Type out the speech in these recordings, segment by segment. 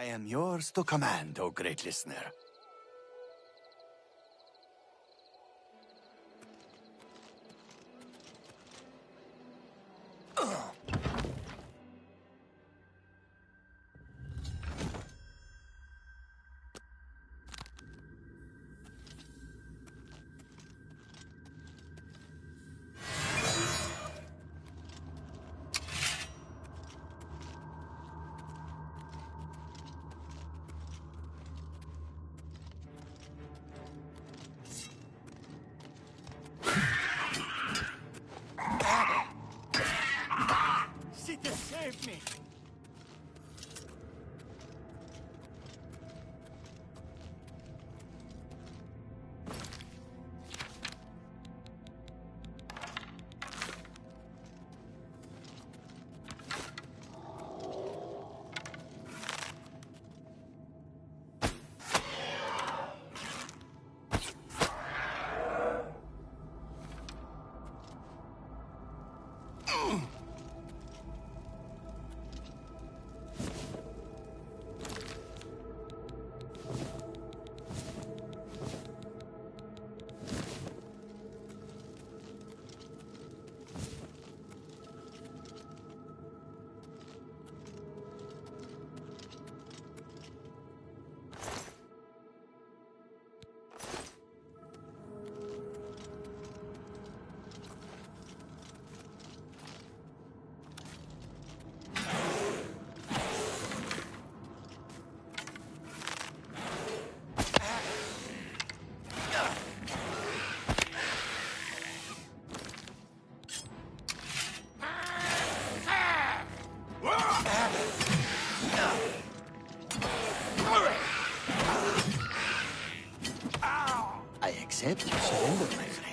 I am yours to command, O great listener. Sita, save me! I accept your surrender, my friend.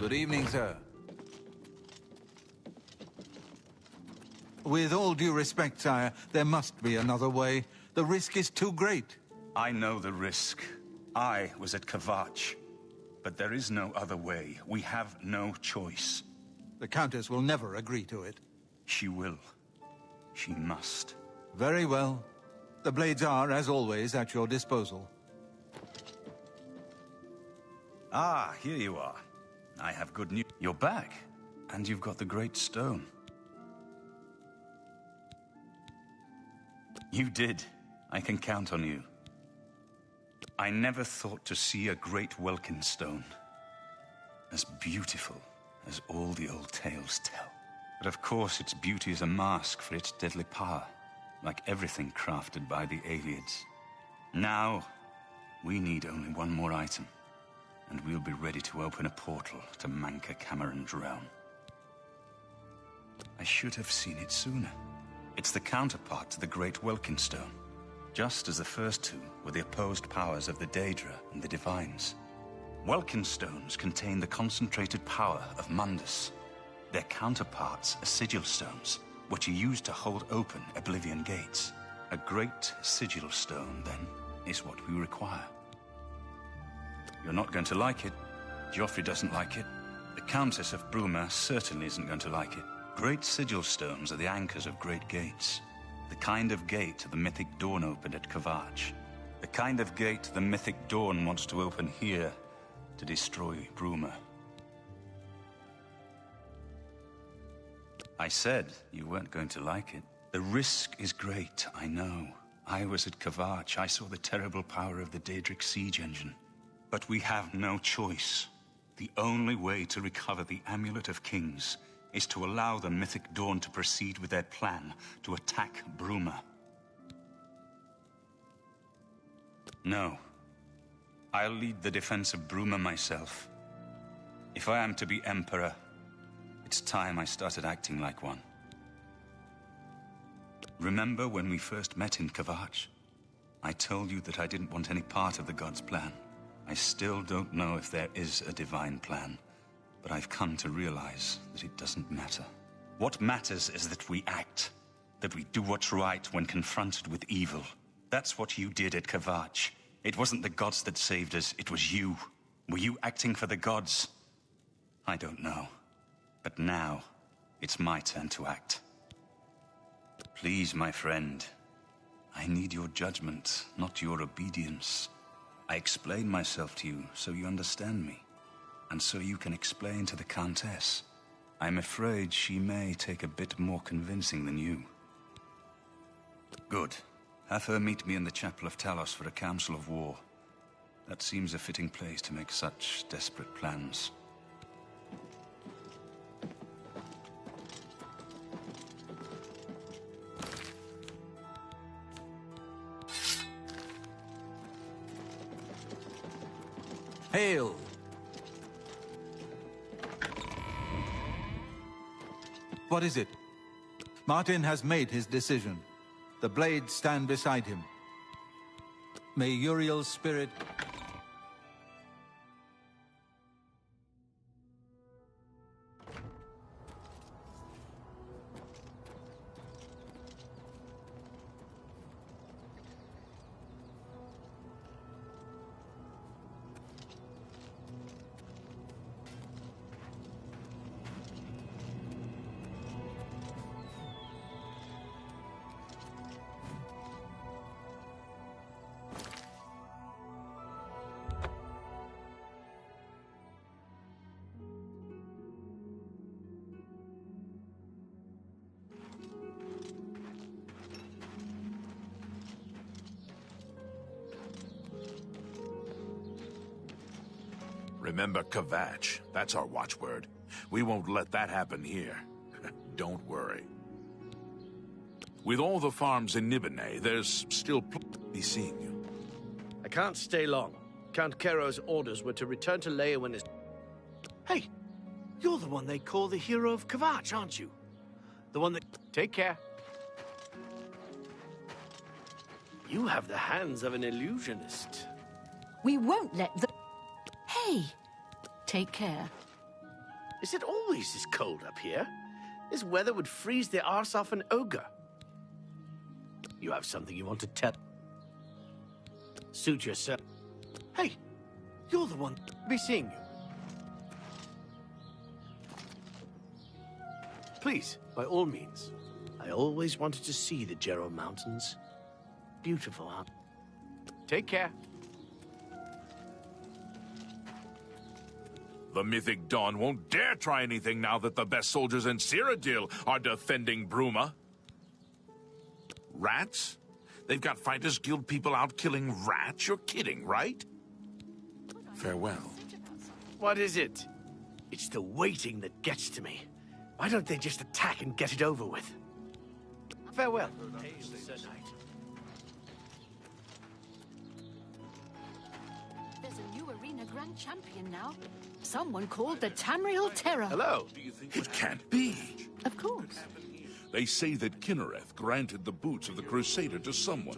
Good evening, sir. With all due respect, sire, there must be another way. The risk is too great. I know the risk. I was at Kvatch. But there is no other way. We have no choice. The Countess will never agree to it. She will. She must. Very well. The blades are, as always, at your disposal. Ah, here you are. I have good news. You're back. And you've got the Great Stone. You did. I can count on you. I never thought to see a great Welkin stone. As beautiful as all the old tales tell. But of course its beauty is a mask for its deadly power, like everything crafted by the Ayleids. Now, we need only one more item, and we'll be ready to open a portal to Manca Cameron's realm. I should have seen it sooner. It's the counterpart to the Great Welkin Stone, just as the first two were the opposed powers of the Daedra and the Divines. Welkin stones contain the concentrated power of Mundus. Their counterparts are sigil stones, which are used to hold open Oblivion gates. A great sigil stone, then, is what we require. You're not going to like it. Joffrey doesn't like it. The Countess of Bruma certainly isn't going to like it. Great sigil stones are the anchors of great gates. The kind of gate the Mythic Dawn opened at Kvatch. The kind of gate the Mythic Dawn wants to open here to destroy Bruma. I said you weren't going to like it. The risk is great, I know. I was at Kvatch. I saw the terrible power of the Daedric siege engine. But we have no choice. The only way to recover the Amulet of Kings is to allow the Mythic Dawn to proceed with their plan to attack Bruma. No. I'll lead the defense of Bruma myself. If I am to be Emperor, it's time I started acting like one. Remember when we first met in Kvatch? I told you that I didn't want any part of the God's plan. I still don't know if there is a divine plan. But I've come to realize that it doesn't matter. What matters is that we act. That we do what's right when confronted with evil. That's what you did at Kvatch. It wasn't the gods that saved us, it was you. Were you acting for the gods? I don't know. But now, it's my turn to act. Please, my friend. I need your judgment, not your obedience. I explain myself to you so you understand me. And so you can explain to the Countess. I'm afraid she may take a bit more convincing than you. Good. Have her meet me in the Chapel of Talos for a council of war. That seems a fitting place to make such desperate plans. Hail! What is it? Martin has made his decision. The blades stand beside him. May Uriel's spirit... Remember Kvatch. That's our watchword. We won't let that happen here. Don't worry. With all the farms in Nibene, there's still plenty seeing you. I can't stay long. Count Kero's orders were to return to Leia when his... Hey, you're the one they call the hero of Kvatch, aren't you? The one that... Take care. You have the hands of an illusionist. We won't let the... Hey! Take care. Is it always this cold up here? This weather would freeze the arse off an ogre. You have something you want to tell? Suit yourself. Hey, you're the one. Be seeing you. Please, by all means. I always wanted to see the Jero Mountains. Beautiful, huh? Take care. The Mythic Dawn won't dare try anything now that the best soldiers in Cyrodiil are defending Bruma. Rats? They've got Fighters Guild people out killing rats? You're kidding, right? Farewell. What is it? It's the waiting that gets to me. Why don't they just attack and get it over with? Farewell. Hail, Sir Knight. There's a new arena grand champion now. Someone called the Tamriel Terror. Hello. It can't be. Of course. They say that Kinnereth granted the boots of the Crusader to someone.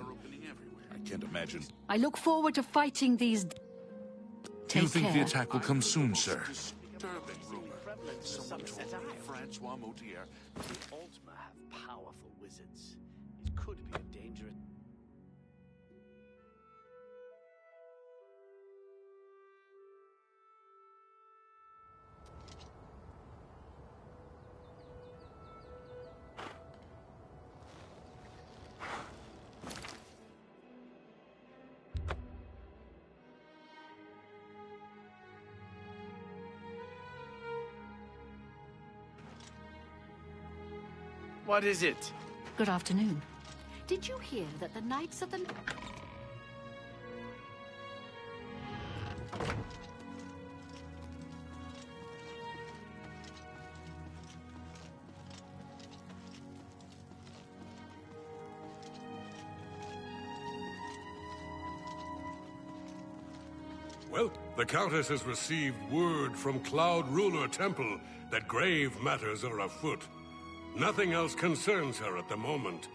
I can't imagine. I look forward to fighting these. Do Take you think care. the attack will come soon, sir? Francois Motier. The Altmer have powerful wizards. It could be a dangerous... What is it? Good afternoon. Did you hear that the Knights of the... Well, the Countess has received word from Cloud Ruler Temple that grave matters are afoot. Nothing else concerns her at the moment.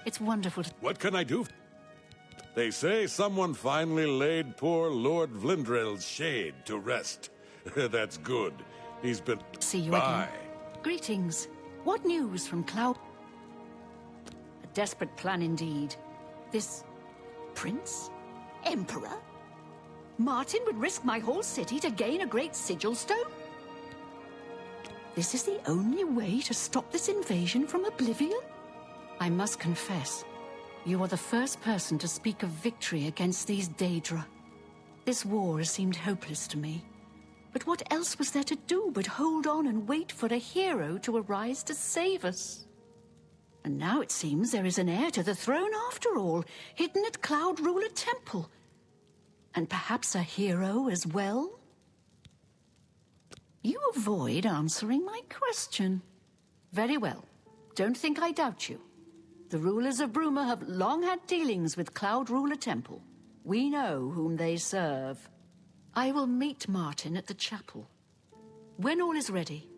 It's wonderful to... What can I do? They say someone finally laid poor Lord Vlindrel's shade to rest. That's good. He's been... See you Bye. again. Greetings. What news from Cloud? A desperate plan indeed. This... prince? Emperor? Martin would risk my whole city to gain a great sigil stone? This is the only way to stop this invasion from oblivion? I must confess, you are the first person to speak of victory against these Daedra. This war seemed hopeless to me. But what else was there to do but hold on and wait for a hero to arise to save us? And now it seems there is an heir to the throne after all, hidden at Cloud Ruler Temple. And perhaps a hero as well? You avoid answering my question. Very well. Don't think I doubt you. The rulers of Bruma have long had dealings with Cloud Ruler Temple. We know whom they serve. I will meet Martin at the chapel. When all is ready,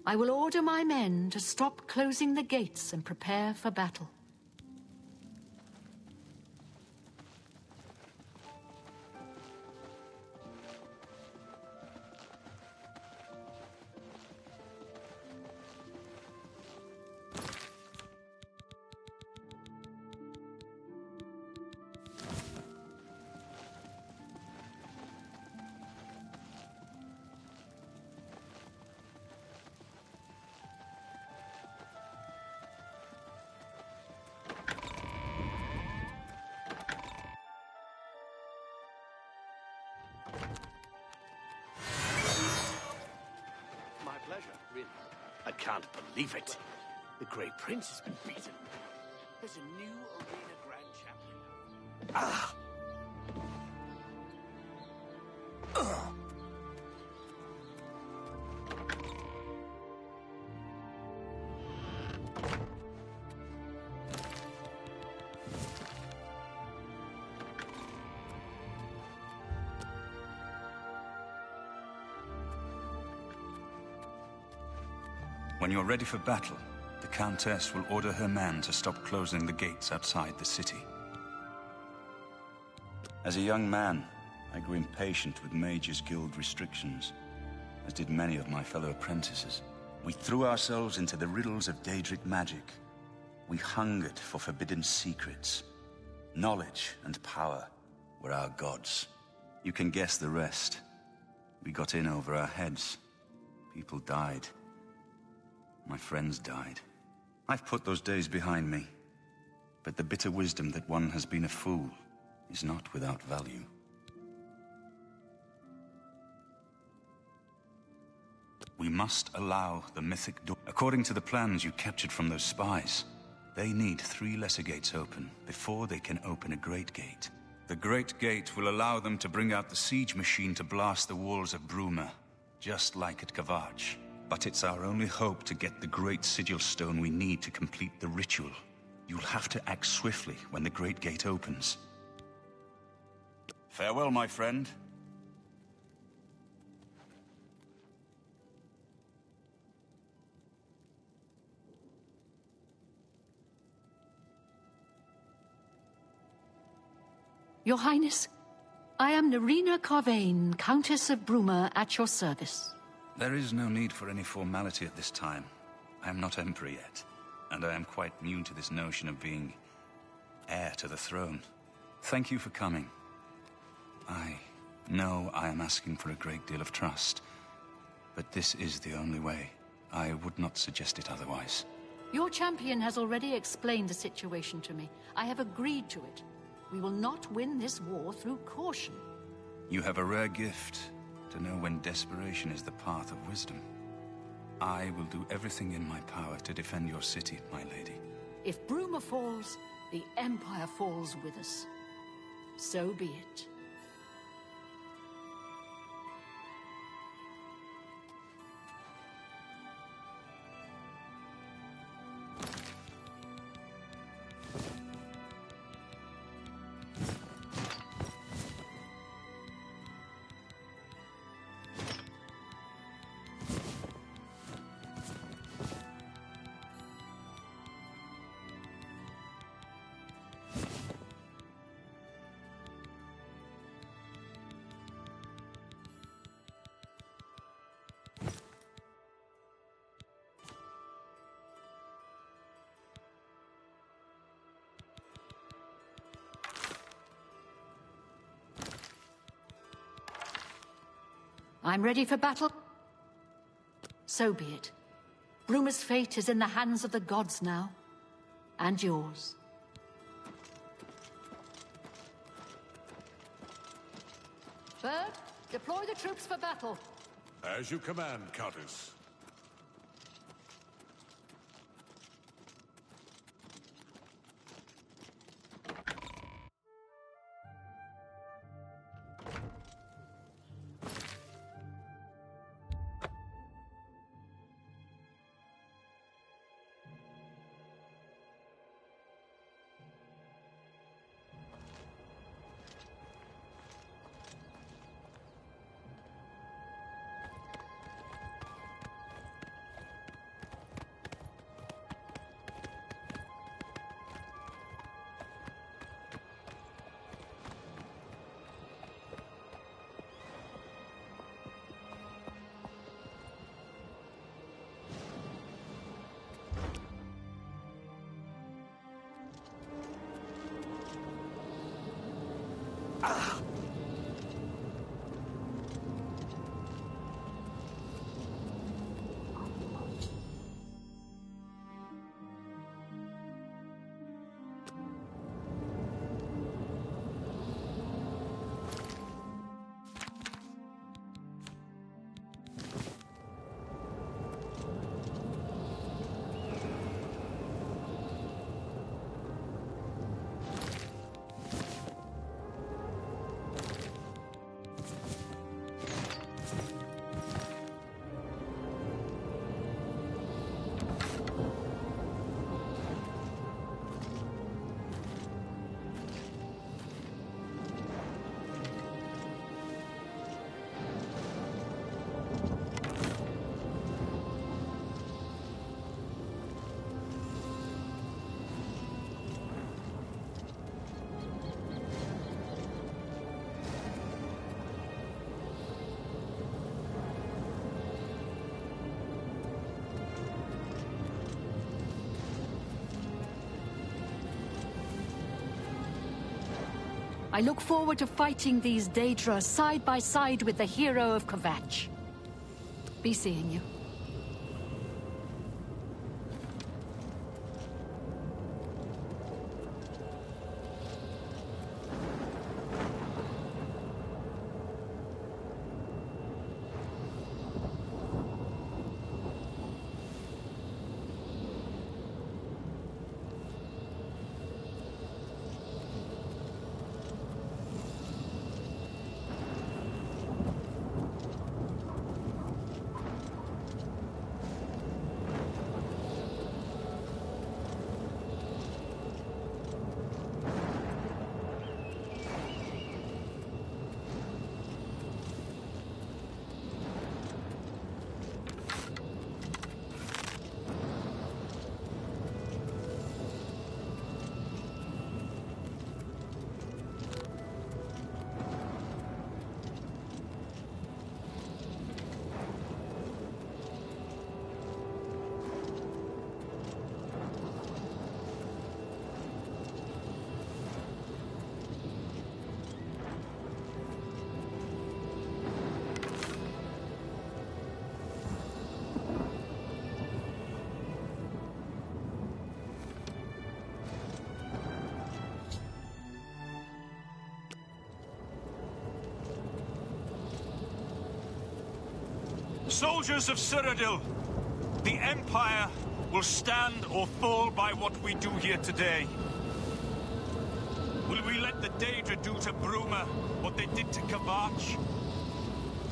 I will order my men to stop closing the gates and prepare for battle. My pleasure, really. I can't believe it. The Grey Prince has been beaten. There's a new arena grand champion. Ah! When you're ready for battle, the Countess will order her men to stop closing the gates outside the city. As a young man, I grew impatient with Mages Guild restrictions, as did many of my fellow apprentices. We threw ourselves into the riddles of Daedric magic. We hungered for forbidden secrets. Knowledge and power were our gods. You can guess the rest. We got in over our heads. People died. My friends died. I've put those days behind me. But the bitter wisdom that one has been a fool is not without value. We must allow the mythic door. According to the plans you captured from those spies, they need 3 lesser gates open before they can open a great gate. The great gate will allow them to bring out the siege machine to blast the walls of Bruma, just like at Kvatch. But it's our only hope to get the great sigil stone we need to complete the ritual. You'll have to act swiftly when the great gate opens. Farewell, my friend. Your Highness, I am Nerina Carvain, Countess of Bruma, at your service. There is no need for any formality at this time. I am not Emperor yet, and I am quite new to this notion of being heir to the throne. Thank you for coming. I know I am asking for a great deal of trust, but this is the only way. I would not suggest it otherwise. Your champion has already explained the situation to me. I have agreed to it. We will not win this war through caution. You have a rare gift to know when desperation is the path of wisdom. I will do everything in my power to defend your city, my lady. If Bruma falls, the Empire falls with us. So be it. I'm ready for battle. So be it. Bruma's fate is in the hands of the gods now. And yours. Bird, deploy the troops for battle. As you command, Countess. I look forward to fighting these Daedra side by side with the hero of Kvatch. Be seeing you. Soldiers of Cyrodiil, the Empire will stand or fall by what we do here today. Will we let the Daedra do to Bruma what they did to Kvatch?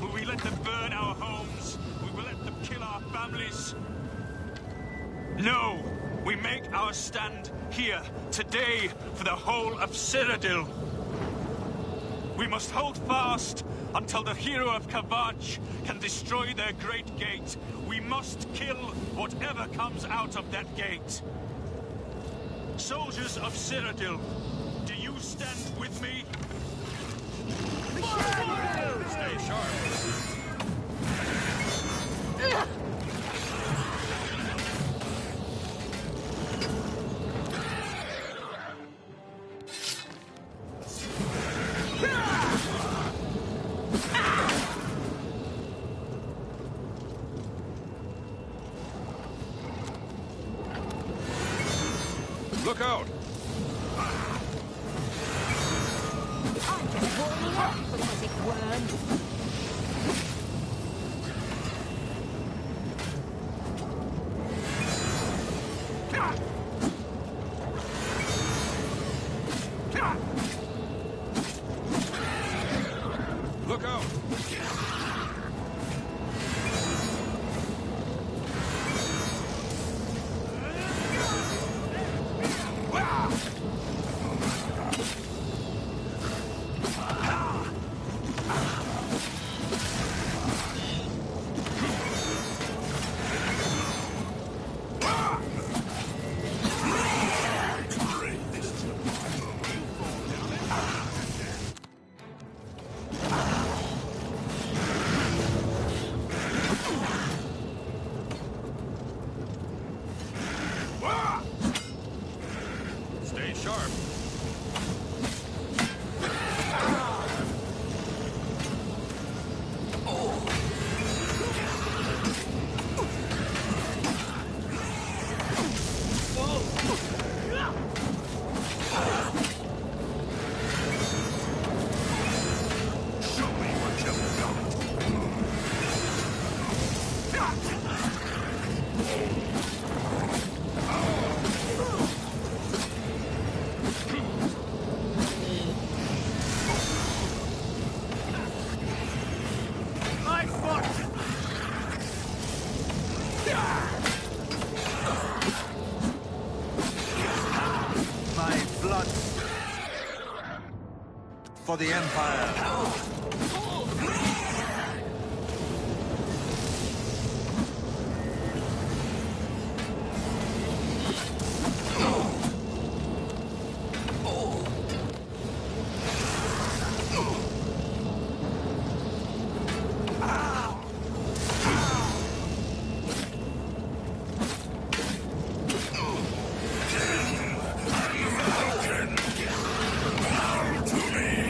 Will we let them burn our homes? Will we let them kill our families? No! We make our stand here, today, for the whole of Cyrodiil. We must hold fast until the hero of Kvatch can destroy their great gate. We must kill whatever comes out of that gate. Soldiers of Cyrodiil, do you stand with me? Stay sharp. Look out! I'm just warming up, pathetic worm. Look out! Stay sharp. My blood for the Empire. To me!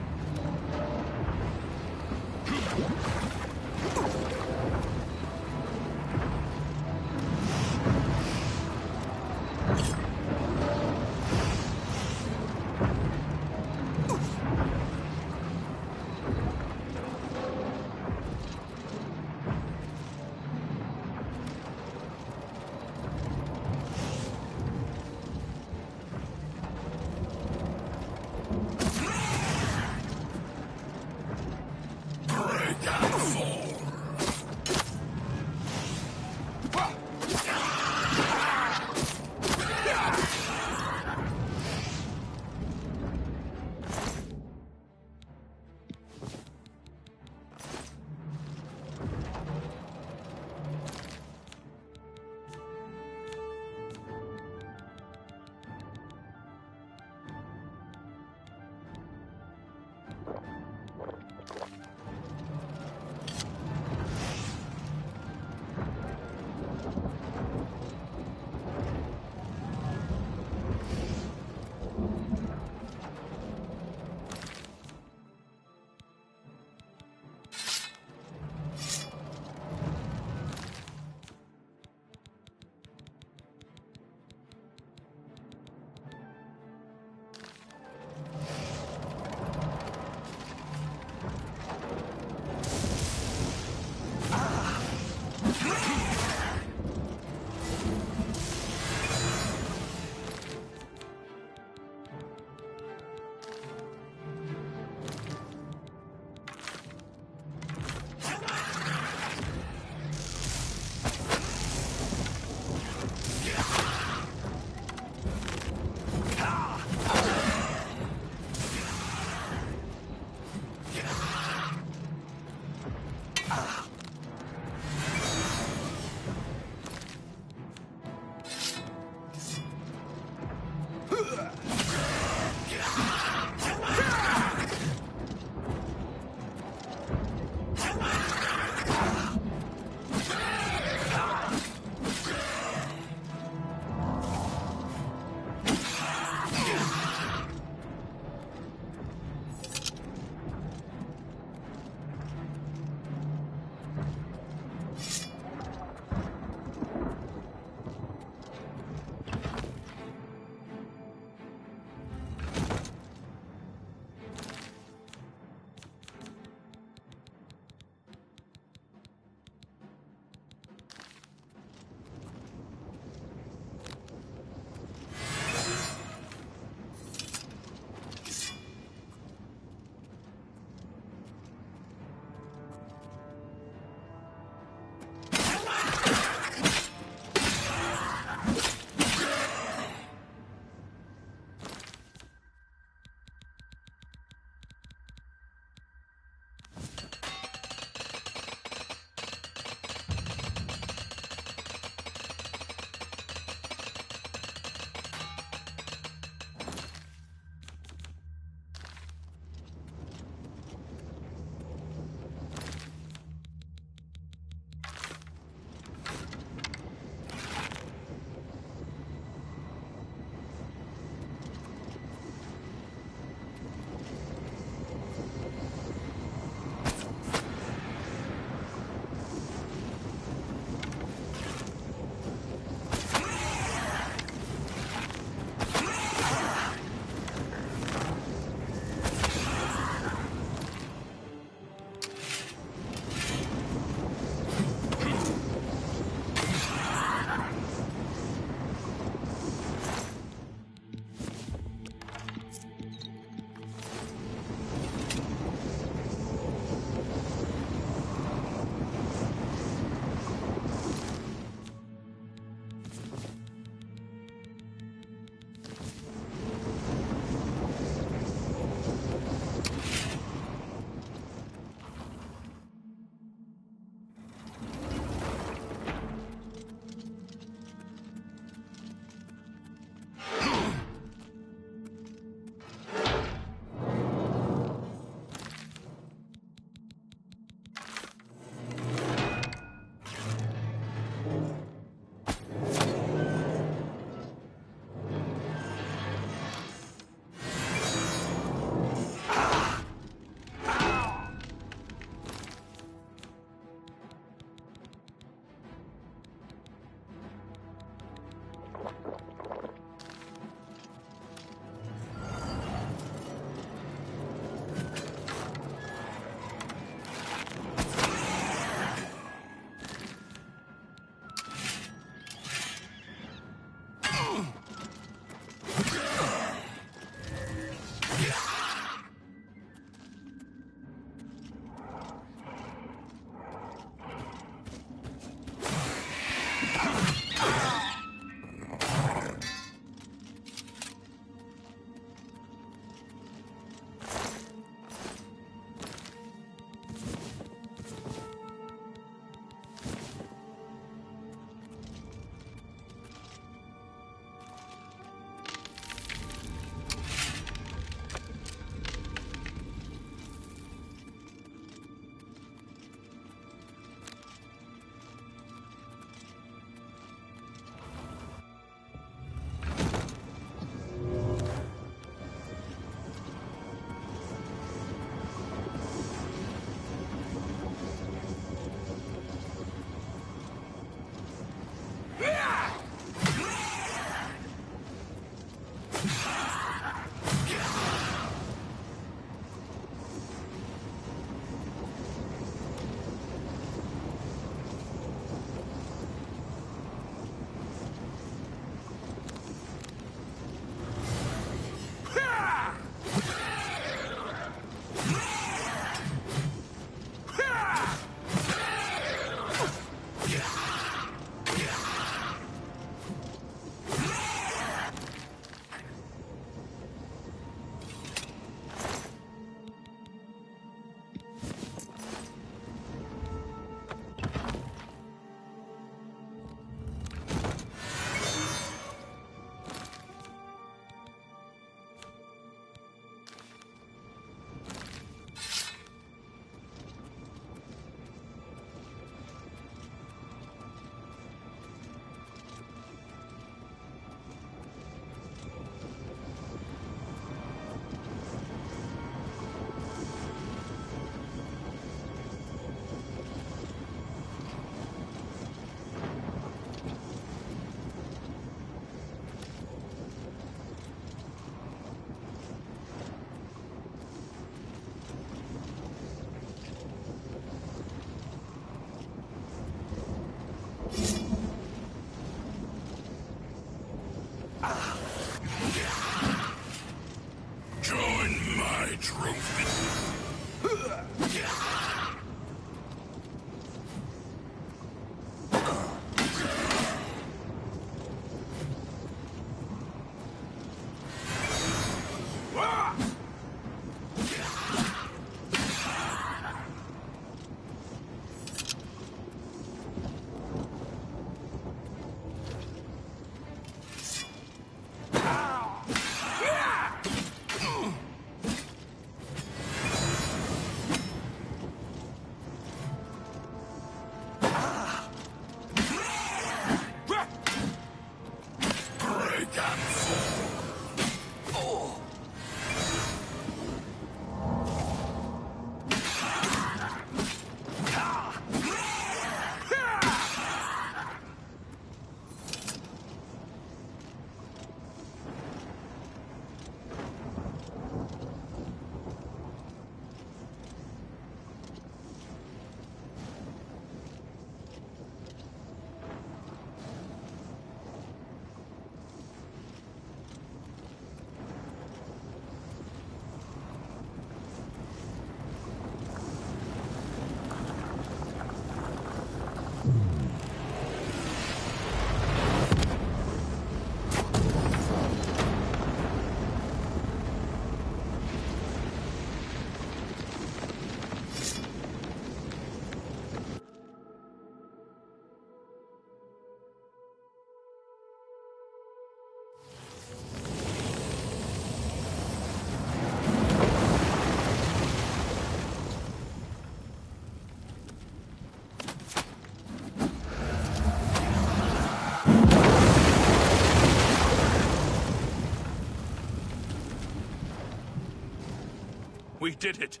We did it!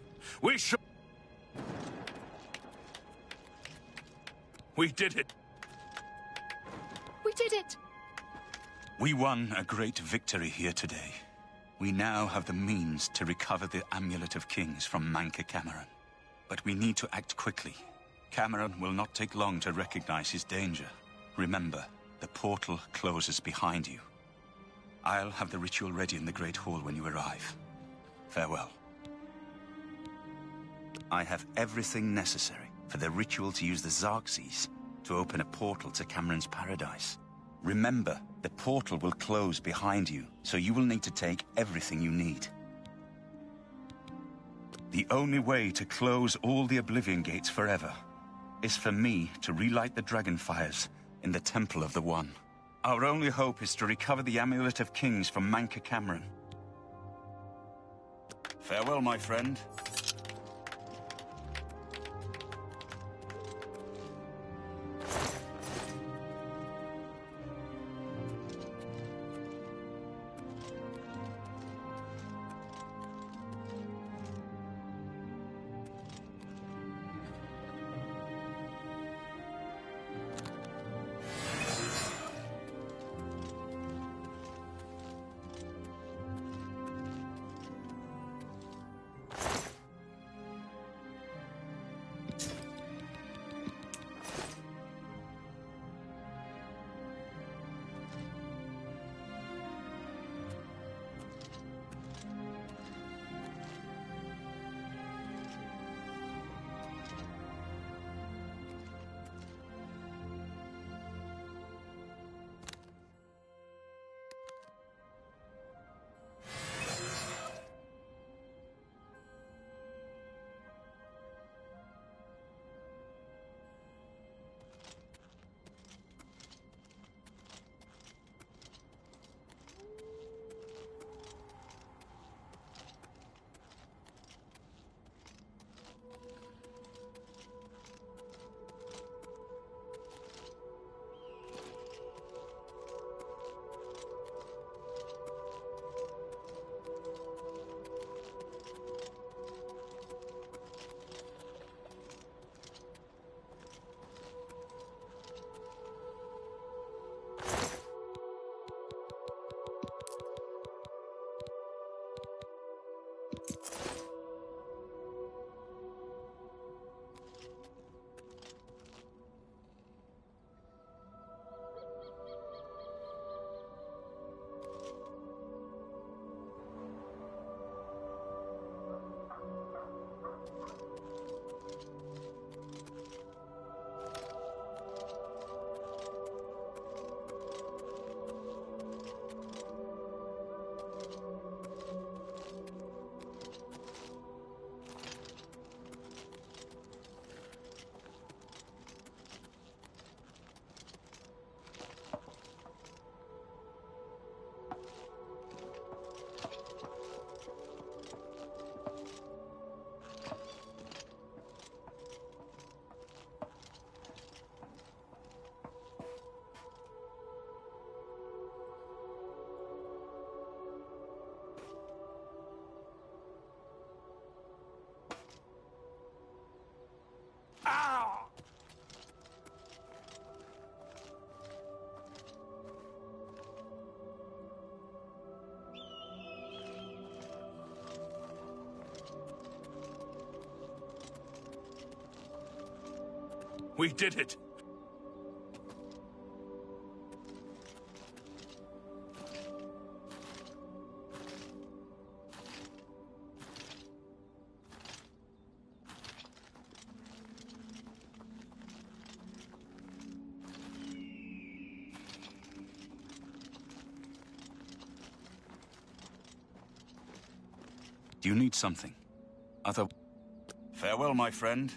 We did it! We did it! We won a great victory here today. We now have the means to recover the Amulet of Kings from Manca Cameron. But we need to act quickly. Cameron will not take long to recognize his danger. Remember, the portal closes behind you. I'll have the ritual ready in the Great Hall when you arrive. Farewell. I have everything necessary for the ritual to use the Xarxes to open a portal to Cameron's paradise. Remember, the portal will close behind you, so you will need to take everything you need. The only way to close all the Oblivion Gates forever is for me to relight the Dragonfires in the Temple of the One. Our only hope is to recover the Amulet of Kings from Manca Cameron. Farewell, my friend. We did it! Do you need something? Other... Farewell, my friend.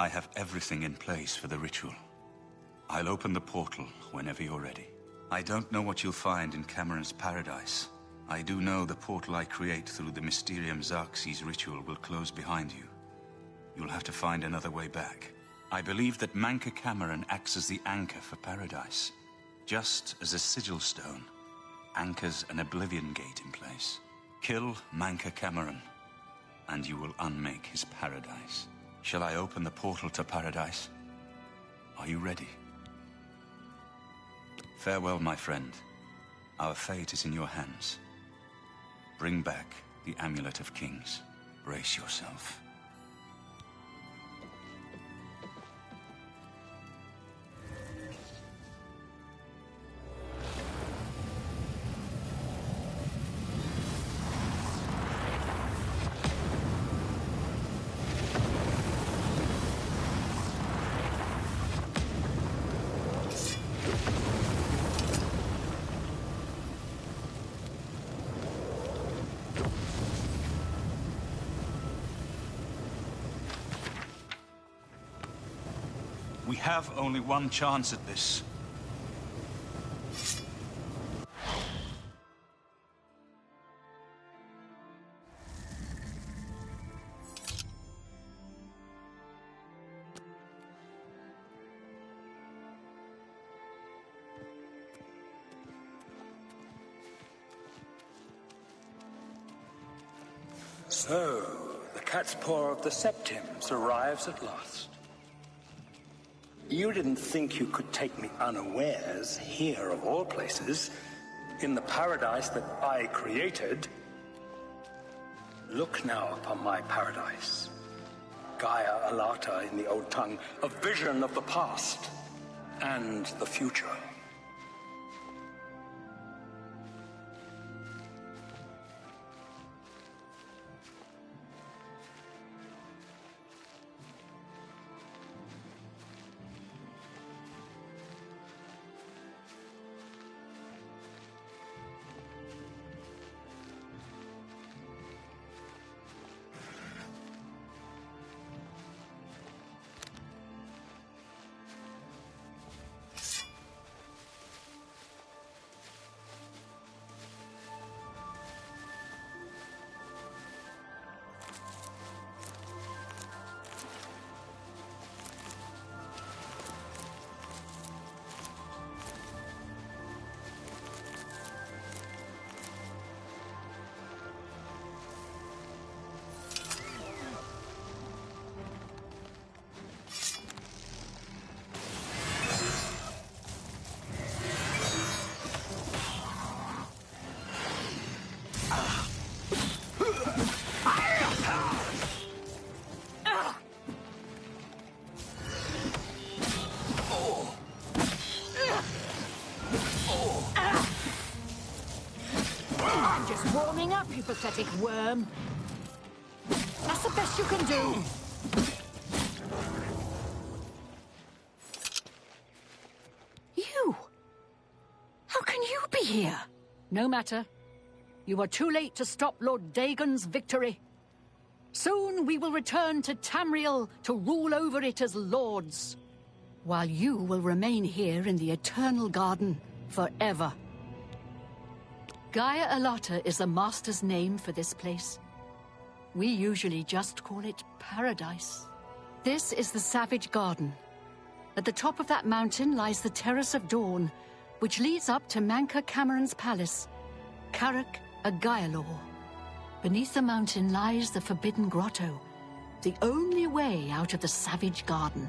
I have everything in place for the ritual. I'll open the portal whenever you're ready. I don't know what you'll find in Cameron's paradise. I do know the portal I create through the Mysterium Xarxes ritual will close behind you. You'll have to find another way back. I believe that Manca Cameron acts as the anchor for paradise. Just as a sigil stone anchors an oblivion gate in place. Kill Manca Cameron, and you will unmake his paradise. Shall I open the portal to paradise? Are you ready? Farewell, my friend. Our fate is in your hands. Bring back the Amulet of Kings. Brace yourself. We have only one chance at this. So, the cat's paw of the Septims arrives at last. You didn't think you could take me unawares here, of all places, in the paradise that I created. Look now upon my paradise. Gaia Alata in the old tongue, a vision of the past and the future. warming up, you pathetic worm. That's the best you can do. You? How can you be here? No matter. You are too late to stop Lord Dagon's victory. Soon we will return to Tamriel to rule over it as lords, while you will remain here in the Eternal Garden forever. Gaia Alata is the Master's name for this place. We usually just call it Paradise. This is the Savage Garden. At the top of that mountain lies the Terrace of Dawn, which leads up to Manka Cameron's palace, Karak Agaialor. Beneath the mountain lies the Forbidden Grotto, the only way out of the Savage Garden.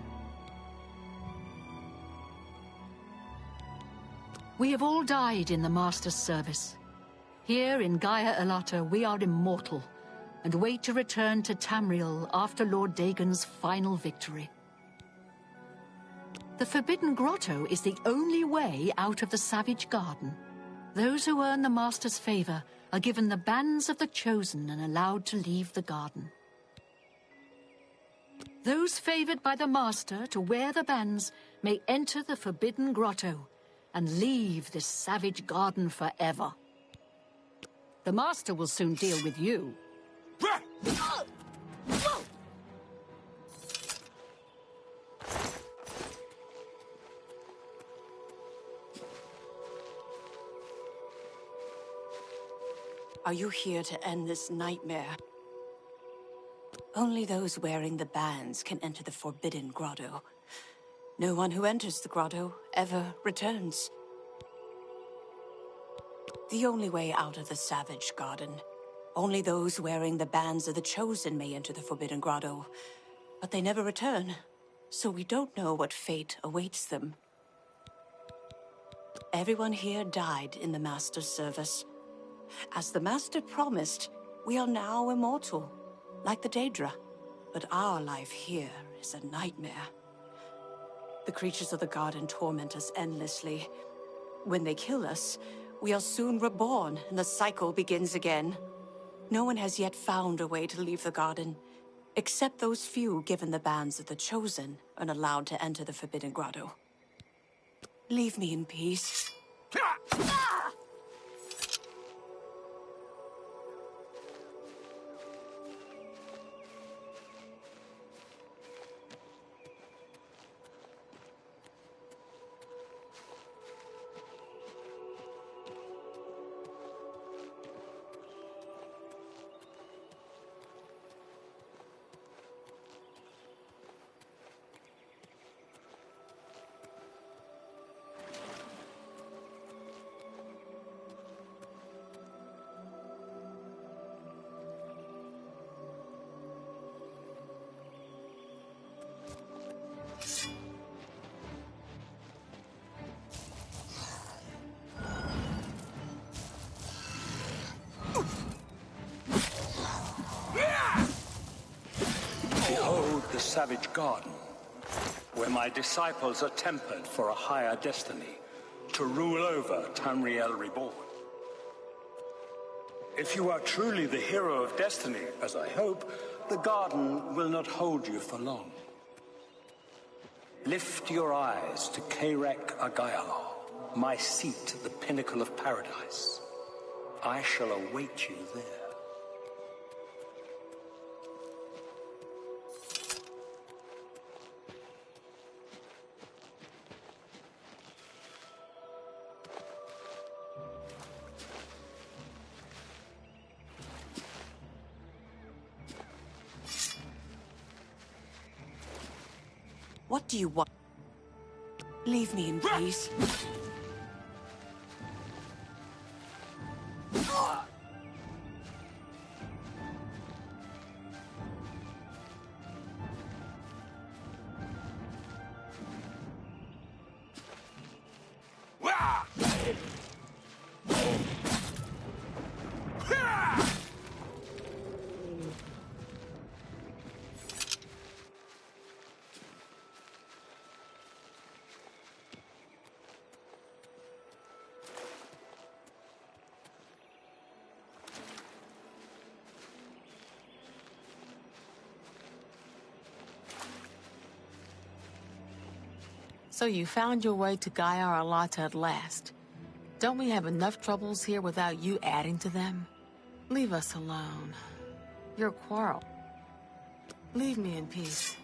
We have all died in the Master's service. Here in Gaia Alata, we are immortal, and wait to return to Tamriel after Lord Dagon's final victory. The Forbidden Grotto is the only way out of the Savage Garden. Those who earn the Master's favor are given the bands of the Chosen and allowed to leave the garden. Those favored by the Master to wear the bands may enter the Forbidden Grotto and leave this Savage Garden forever. The Master will soon deal with you. Are you here to end this nightmare? Only those wearing the bands can enter the Forbidden Grotto. No one who enters the grotto ever returns. The only way out of the Savage Garden. Only those wearing the bands of the Chosen may enter the Forbidden Grotto. But they never return, so we don't know what fate awaits them. Everyone here died in the Master's service. As the Master promised, we are now immortal, like the Daedra. But our life here is a nightmare. The creatures of the garden torment us endlessly. When they kill us, we are soon reborn, and the cycle begins again. No one has yet found a way to leave the garden, except those few given the bands of the Chosen and allowed to enter the Forbidden Grotto. Leave me in peace. Behold the Savage Garden, where my disciples are tempered for a higher destiny, to rule over Tamriel Reborn. If you are truly the hero of destiny, as I hope, the garden will not hold you for long. Lift your eyes to Karak Agaialor, my seat at the pinnacle of paradise. I shall await you there. What do you want? Leave me in peace. So you found your way to Gaiar Alata at last. Don't we have enough troubles here without you adding to them? Leave us alone. Your quarrel. Leave me in peace.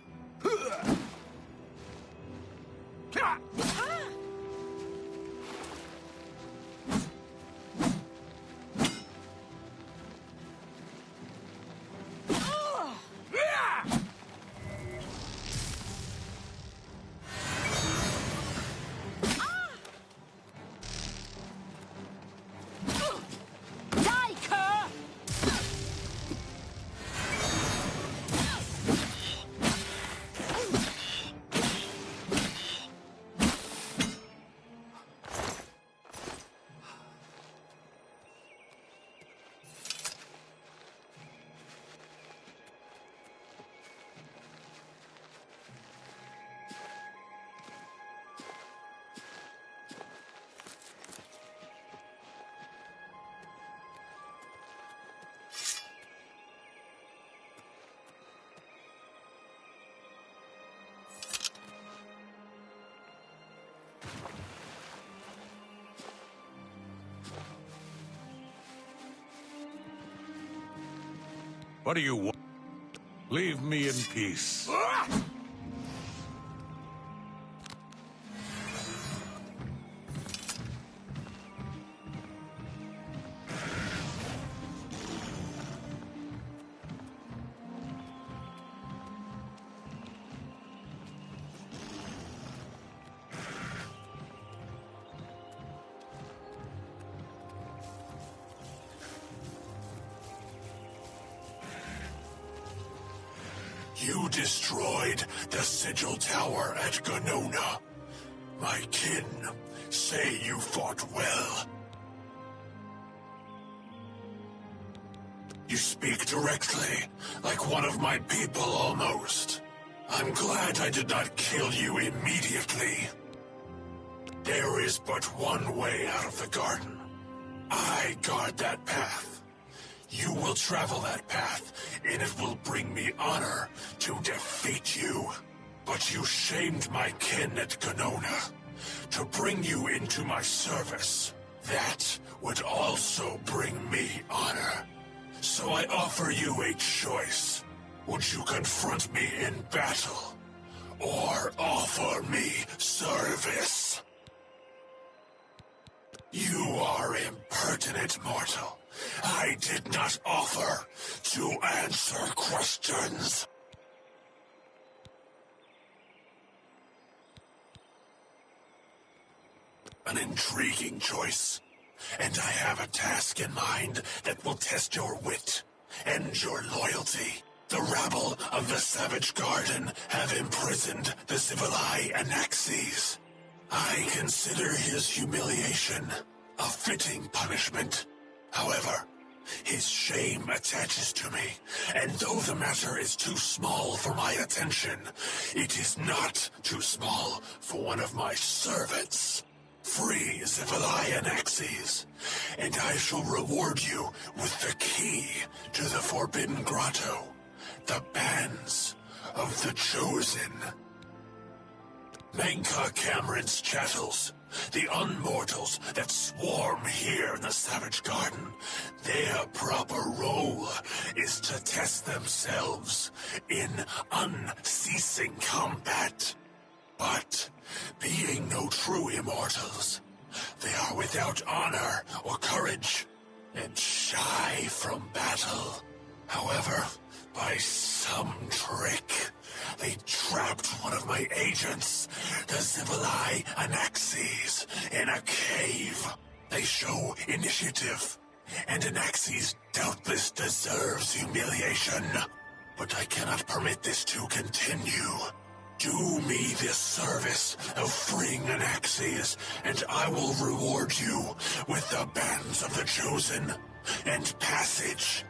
What do you want? Leave me in peace. You destroyed the Sigil Tower at Ganona. My kin say you fought well. You speak directly, like one of my people almost. I'm glad I did not kill you immediately. There is but one way out of the garden. I guard that path. You will travel that path, and it will bring me honor to defeat you. But you shamed my kin at Ganona. To bring you into my service, that would also bring me honor. So I offer you a choice. Would you confront me in battle, or offer me service? You are impertinent, mortal. I did not offer to answer questions. An intriguing choice. And I have a task in mind that will test your wit and your loyalty. The rabble of the Savage Garden have imprisoned the Zivilai Anaxes. I consider his humiliation a fitting punishment. However, his shame attaches to me, and though the matter is too small for my attention, it is not too small for one of my servants. Free Zivilai Anaxes, and I shall reward you with the key to the Forbidden Grotto, the Bands of the Chosen. Menka Cameron's chattels, the unmortals that swarm here in the Savage Garden, their proper role is to test themselves in unceasing combat. But, being no true immortals, they are without honor or courage, and shy from battle. However, by some trick, they trapped one of my agents, the Zivilai Anaxes, in a cave. They show initiative, and Anaxes doubtless deserves humiliation. But I cannot permit this to continue. Do me this service of freeing Anaxes, and I will reward you with the Bands of the Chosen and passage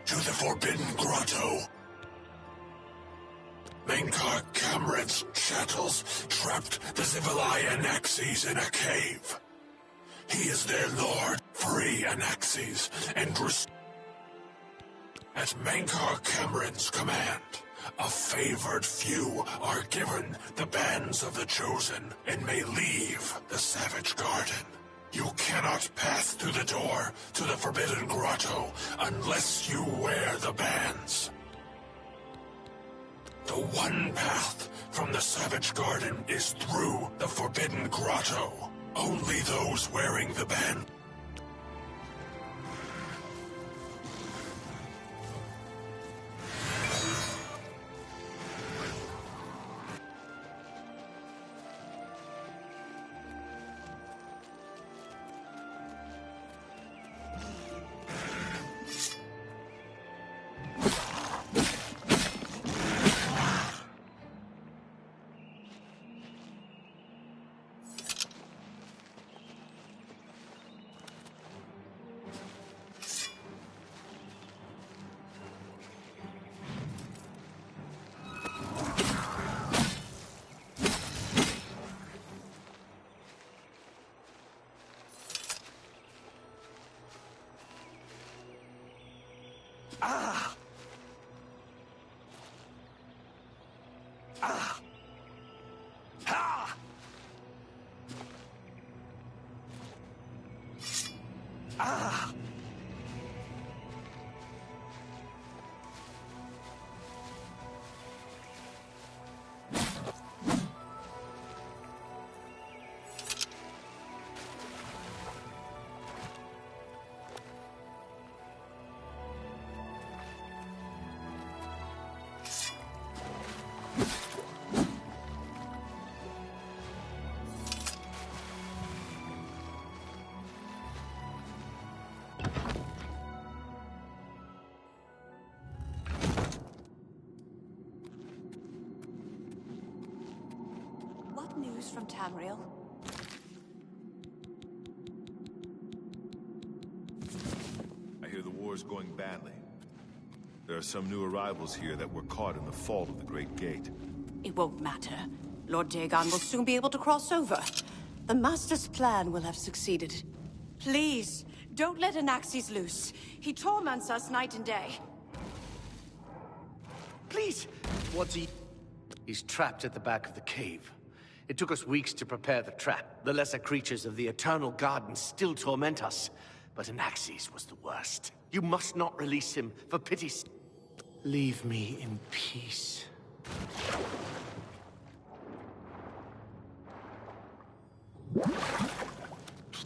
to the Forbidden Grotto. Menka Cameron's chattels trapped the Zivilai Anaxes in a cave. He is their lord. Free Anaxes and at Menka Cameron's command, A favored few are given the bands of the Chosen and may leave the Savage Garden. You cannot pass through the door to the Forbidden Grotto unless you wear the bands. The one path from the Savage Garden is through the Forbidden Grotto. Only those wearing the band. What news from Tamriel? I hear the war's going badly. There are some new arrivals here that were caught in the fault of the Great Gate. It won't matter. Lord Dagon will soon be able to cross over. The Master's plan will have succeeded. Please, don't let Anaxes loose. He torments us night and day. Please! What's he... He's trapped at the back of the cave. It took us weeks to prepare the trap. The lesser creatures of the Eternal Garden still torment us. But Anaxes was the worst. You must not release him, for pity's... Leave me in peace.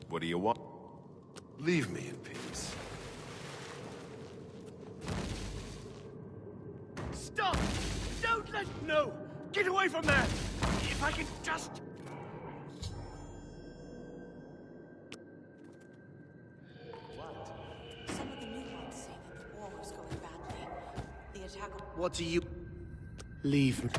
What do you want? Leave me in peace. Stop! Don't let... No! Get away from there! If I could just... Some of the new ones say that the war was going badly. The attack... What do you... Leave me...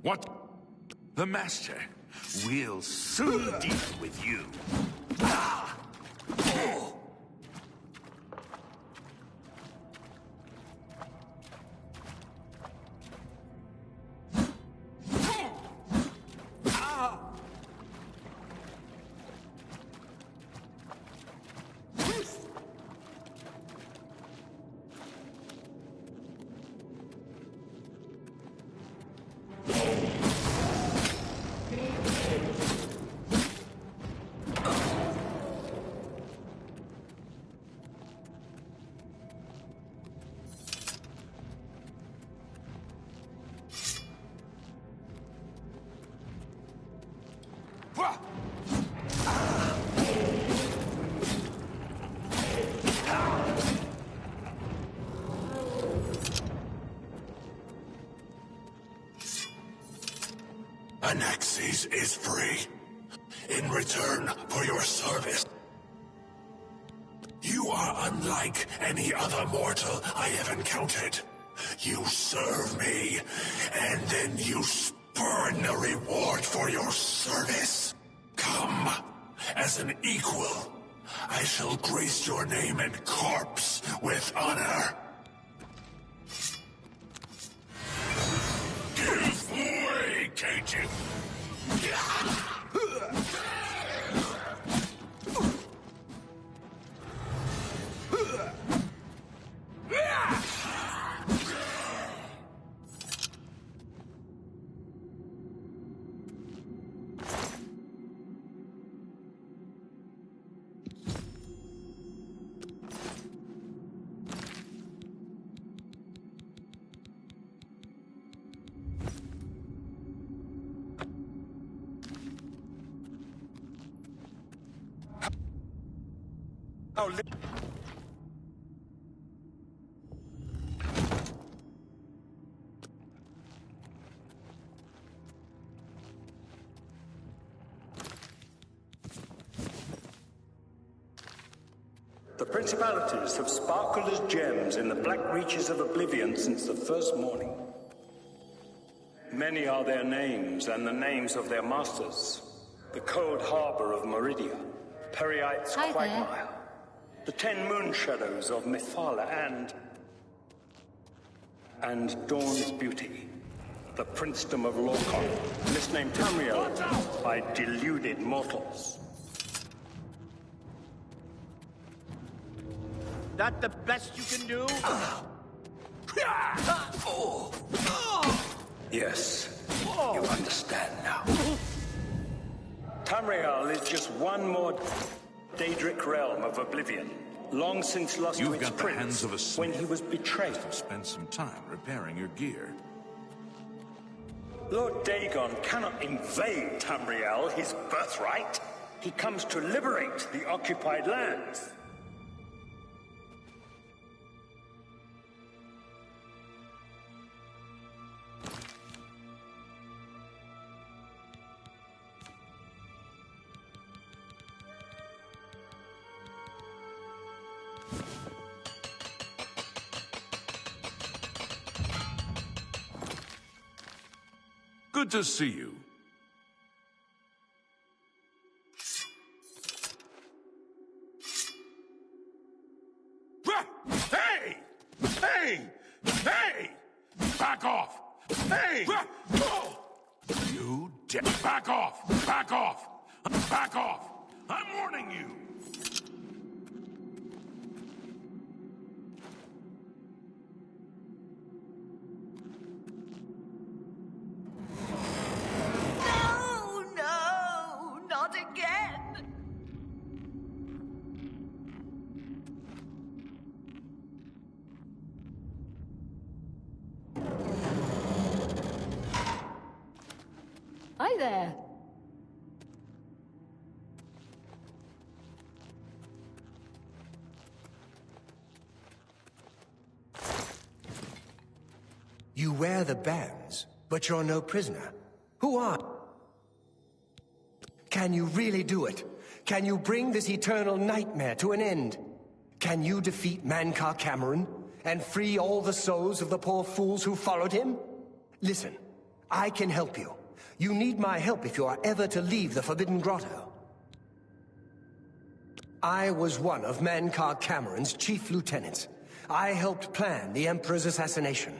What? The Master. We'll soon deal with you. Anaxes is free. In return for your service. You are unlike any other mortal I have encountered. You serve me, and then you spurn a reward for your service. Come, as an equal, I shall grace your name and corpse with honor. Give way, Cajun! The principalities have sparkled as gems in the black reaches of oblivion since the first morning. Many are their names and the names of their masters. The cold harbor of Meridia, Periite's quagmire, the 10 moon shadows of Mephala, and Dawn's beauty, the princedom of Lorkhon, misnamed Tamriel by deluded mortals. That the best you can do? Yes, you understand now. Tamriel is just one more Daedric realm of oblivion, long since lost to its prince when he was betrayed. Spend some time repairing your gear. Lord Dagon cannot invade Tamriel, his birthright. He comes to liberate the occupied lands. Good to see you. Hey! Hey! Hey! Back off! Hey! You back off! Back off! Back off! I'm warning you! Hi there. You wear the bands, but you're no prisoner. Who are? Can you really do it? Can you bring this eternal nightmare to an end? Can you defeat Mankar Camoran and free all the souls of the poor fools who followed him? Listen, I can help you. You need my help if you are ever to leave the Forbidden Grotto. I was one of Mankar Cameron's chief lieutenants. I helped plan the Emperor's assassination.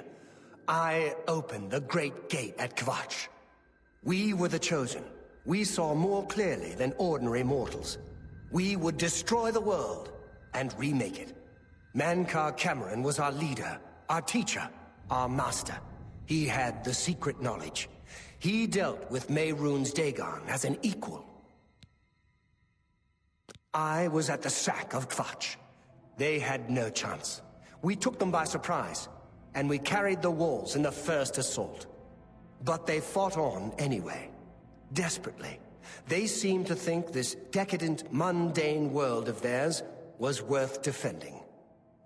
I opened the Great Gate at Kvatch. We were the chosen. We saw more clearly than ordinary mortals. We would destroy the world and remake it. Mankar Cameron was our leader, our teacher, our master. He had the secret knowledge. He dealt with Mehrunes Dagon as an equal. I was at the sack of Kvatch. They had no chance. We took them by surprise, and we carried the walls in the first assault. But they fought on anyway, desperately. They seemed to think this decadent, mundane world of theirs was worth defending.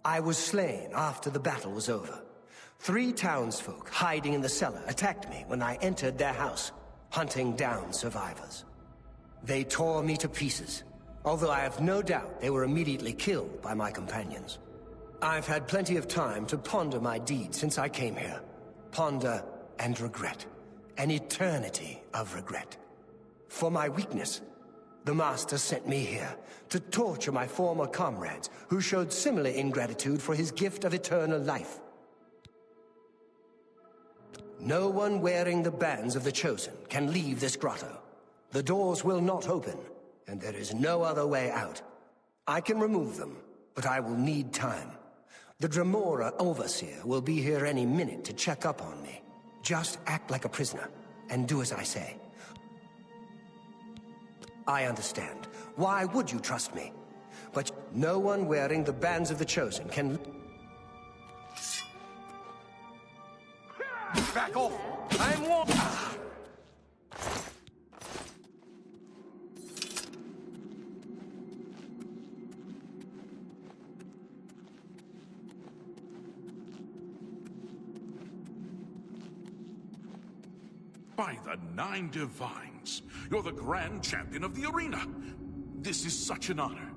I was slain after the battle was over. 3 townsfolk hiding in the cellar attacked me when I entered their house, hunting down survivors. They tore me to pieces, although I have no doubt they were immediately killed by my companions. I've had plenty of time to ponder my deed since I came here. Ponder and regret. An eternity of regret. For my weakness, the Master sent me here to torture my former comrades who showed similar ingratitude for his gift of eternal life. No one wearing the bands of the Chosen can leave this grotto. The doors will not open, and there is no other way out. I can remove them, but I will need time. The Dremora Overseer will be here any minute to check up on me. Just act like a prisoner, and do as I say. I understand. Why would you trust me? But no one wearing the bands of the Chosen can... Back off! I'm By the 9 Divines, you're the Grand Champion of the arena. This is such an honor.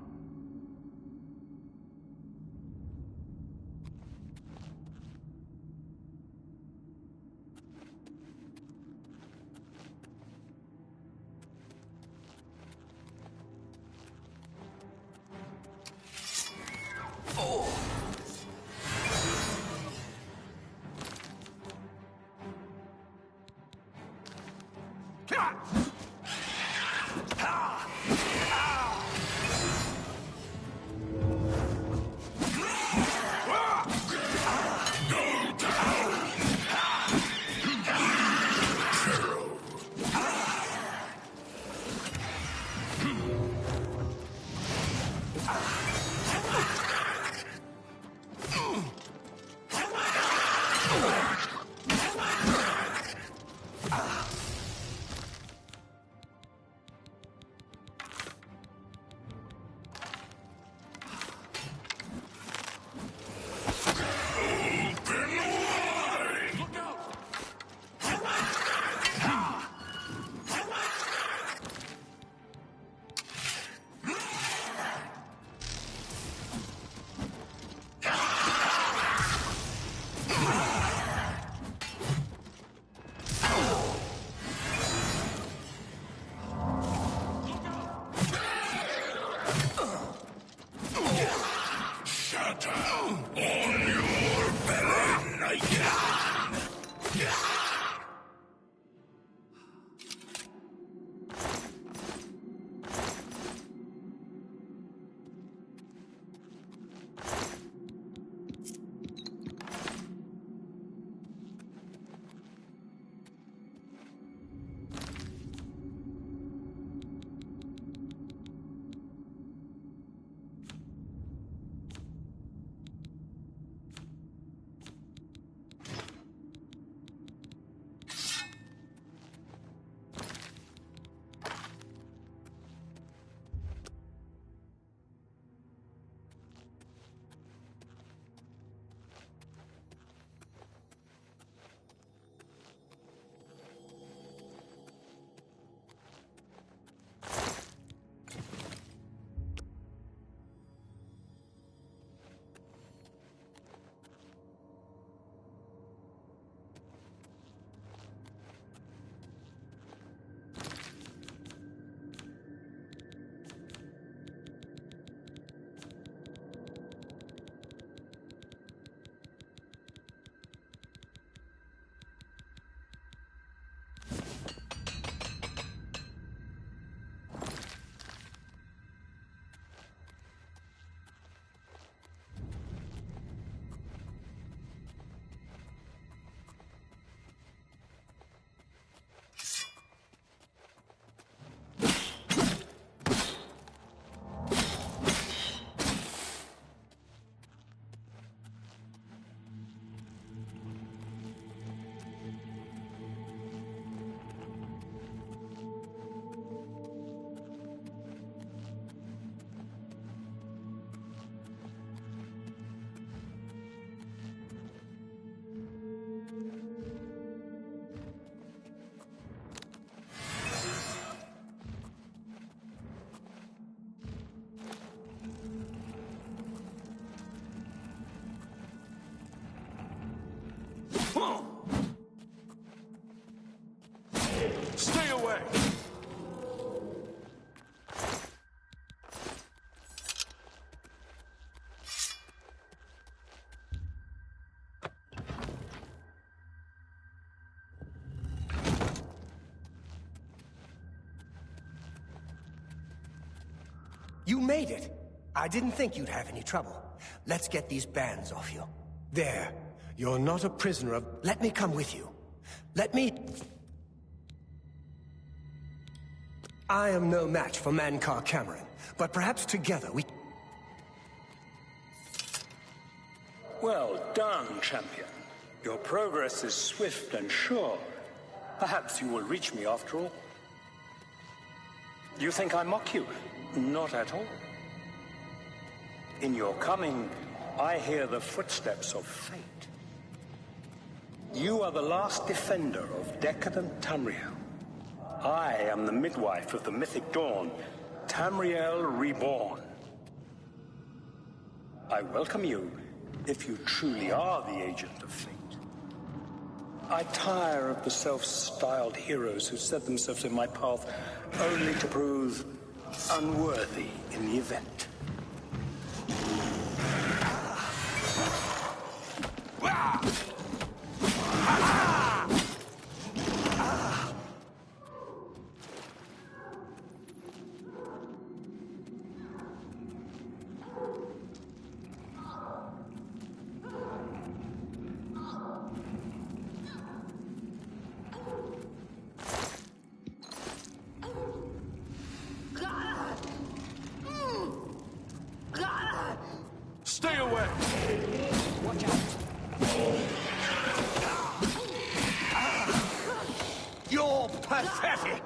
You made it. I didn't think you'd have any trouble. Let's get these bands off you. There. You're not a prisoner of... Let me come with you. Let me... I am no match for Mankar Camoran, but perhaps together we... Well done, champion. Your progress is swift and sure. Perhaps you will reach me after all. You think I mock you? Not at all. In your coming, I hear the footsteps of fate. You are the last defender of decadent Tamriel. I am the midwife of the mythic dawn, Tamriel Reborn. I welcome you, if you truly are the agent of fate. I tire of the self-styled heroes who set themselves in my path only to prove unworthy in the event. Stay away! Watch out. You're pathetic!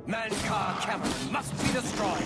Mankar Camoran must be destroyed!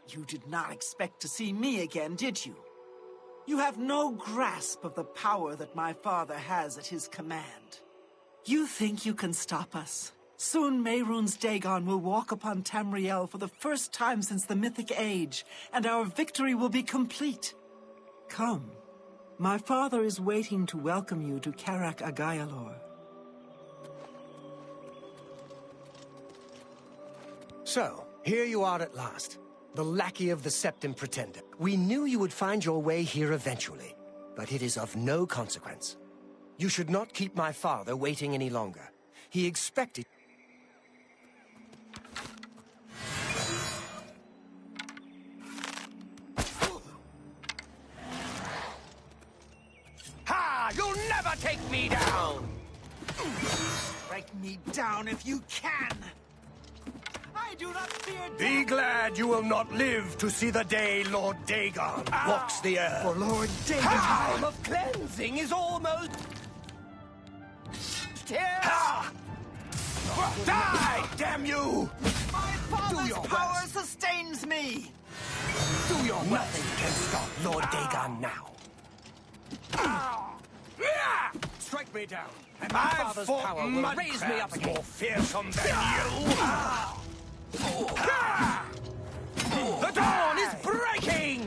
You did not expect to see me again, did you? You have no grasp of the power that my father has at his command. You think you can stop us? Soon Mehrunes Dagon will walk upon Tamriel for the first time since the Mythic Age, and our victory will be complete. Come. My father is waiting to welcome you to Karak Agayalor. So, here you are at last. The lackey of the Septim Pretender. We knew you would find your way here eventually, but it is of no consequence. You should not keep my father waiting any longer. He expected... Ha! You'll never take me down! Strike me down if you can! I do not fear death! Be glad you will not live to see the day Lord Dagon walks the earth. For Lord Dagon... The time of cleansing is almost... Ha! Die, damn you! My father's power sustains me! Do your Nothing can stop Lord Dagon now. Strike me down, and my father's power will raise me up again. More fearsome than you! The dawn is breaking!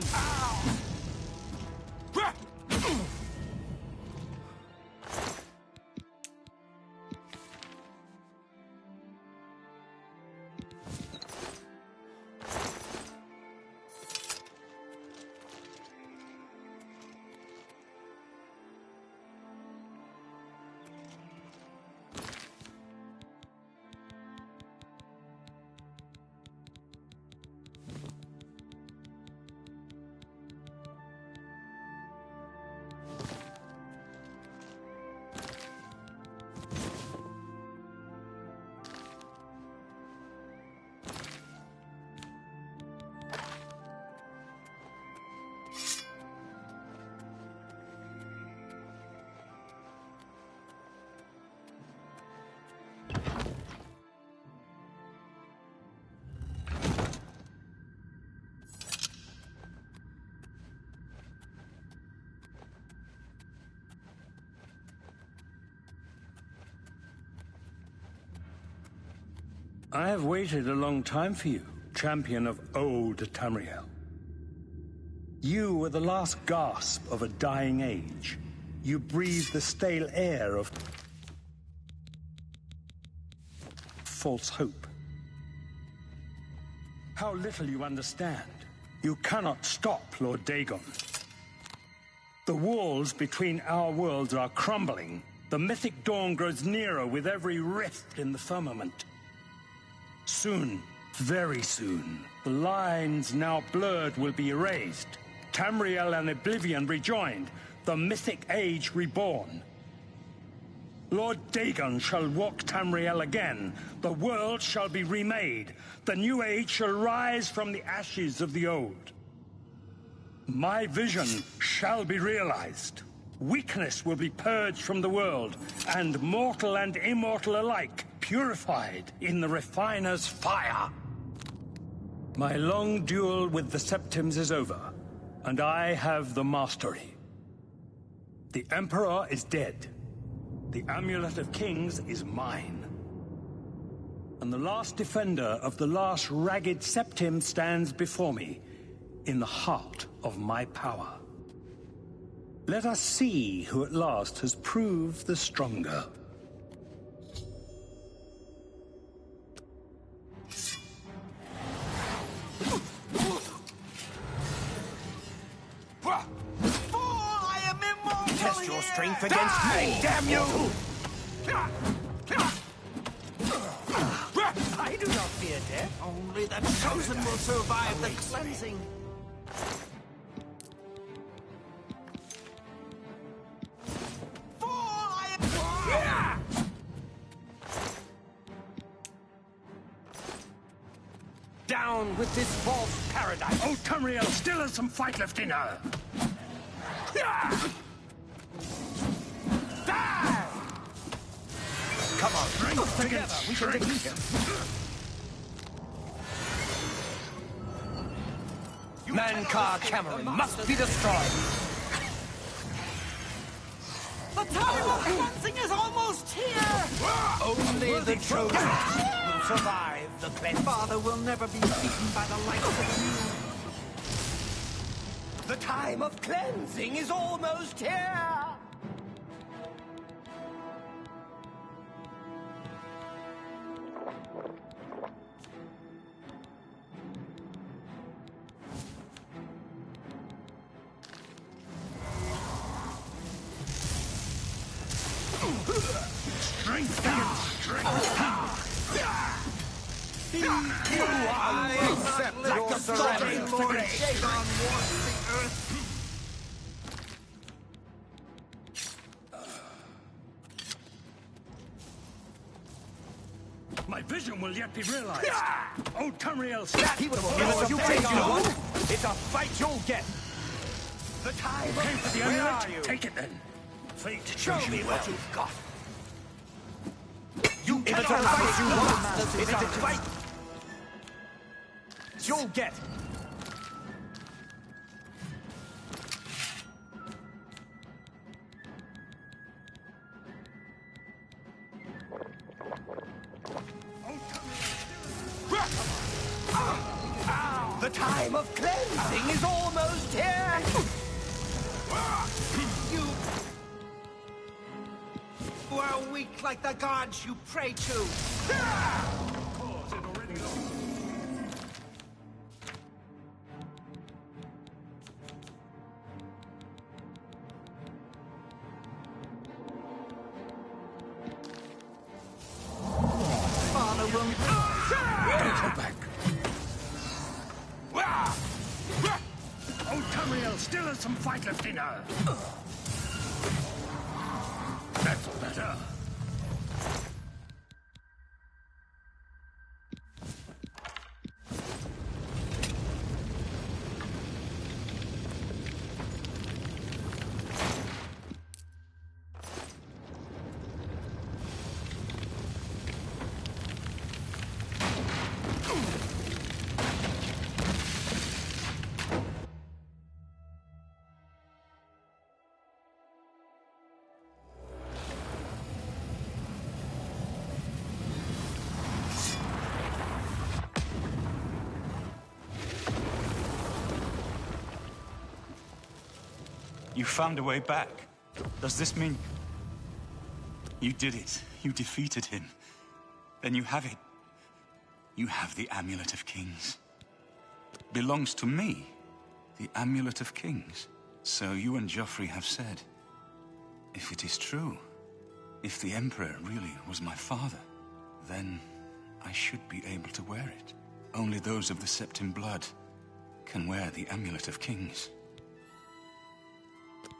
I have waited a long time for you, champion of old Tamriel. You were the last gasp of a dying age. You breathed the stale air of false hope. How little you understand. You cannot stop Lord Dagon. The walls between our worlds are crumbling. The mythic dawn grows nearer with every rift in the firmament. Soon, very soon, the lines now blurred will be erased. Tamriel and Oblivion rejoined, the mythic age reborn. Lord Dagon shall walk Tamriel again. The world shall be remade. The new age shall rise from the ashes of the old. My vision shall be realized. Weakness will be purged from the world, and mortal and immortal alike purified in the refiner's fire. My long duel with the Septims is over, and I have the mastery. The Emperor is dead. The Amulet of Kings is mine. And the last defender of the last ragged Septim stands before me, in the heart of my power. Let us see who at last has proved the stronger. I am immortal. Test your strength against me, damn you! I do not fear death. Only the chosen will survive the cleansing. Down with this false paradise! Oh, Tamriel still has some fight left in her! Die! Come on, together we can defeat him. Mankar Cameron must be destroyed. The time of cleansing is almost here! Only the Trojans will survive the cleanse. Father will never be beaten by the likes of you. The time of cleansing is almost here! Strength and strength. I accept your surrender. Lord Dagon wants the earth. My vision will yet be realized. Old Tamriel He will give us a fight, you. It's a fight you'll get. The time came for the Where amulet. are you? Take it then. Fate, Show me what you've got. You cannot it's a fight fight you the want. Master's It's a vengeance. fight you'll get. The time of cleansing is almost here. You are weak like the gods you pray to. Father will... Don't go back. Old Tamriel still has some fight left in her. That's better. You found a way back. Does this mean... You did it. You defeated him. Then you have it. You have the Amulet of Kings. Belongs to me. The Amulet of Kings. So you and Joffrey have said. If it is true, if the Emperor really was my father, then I should be able to wear it. Only those of the Septim blood can wear the Amulet of Kings.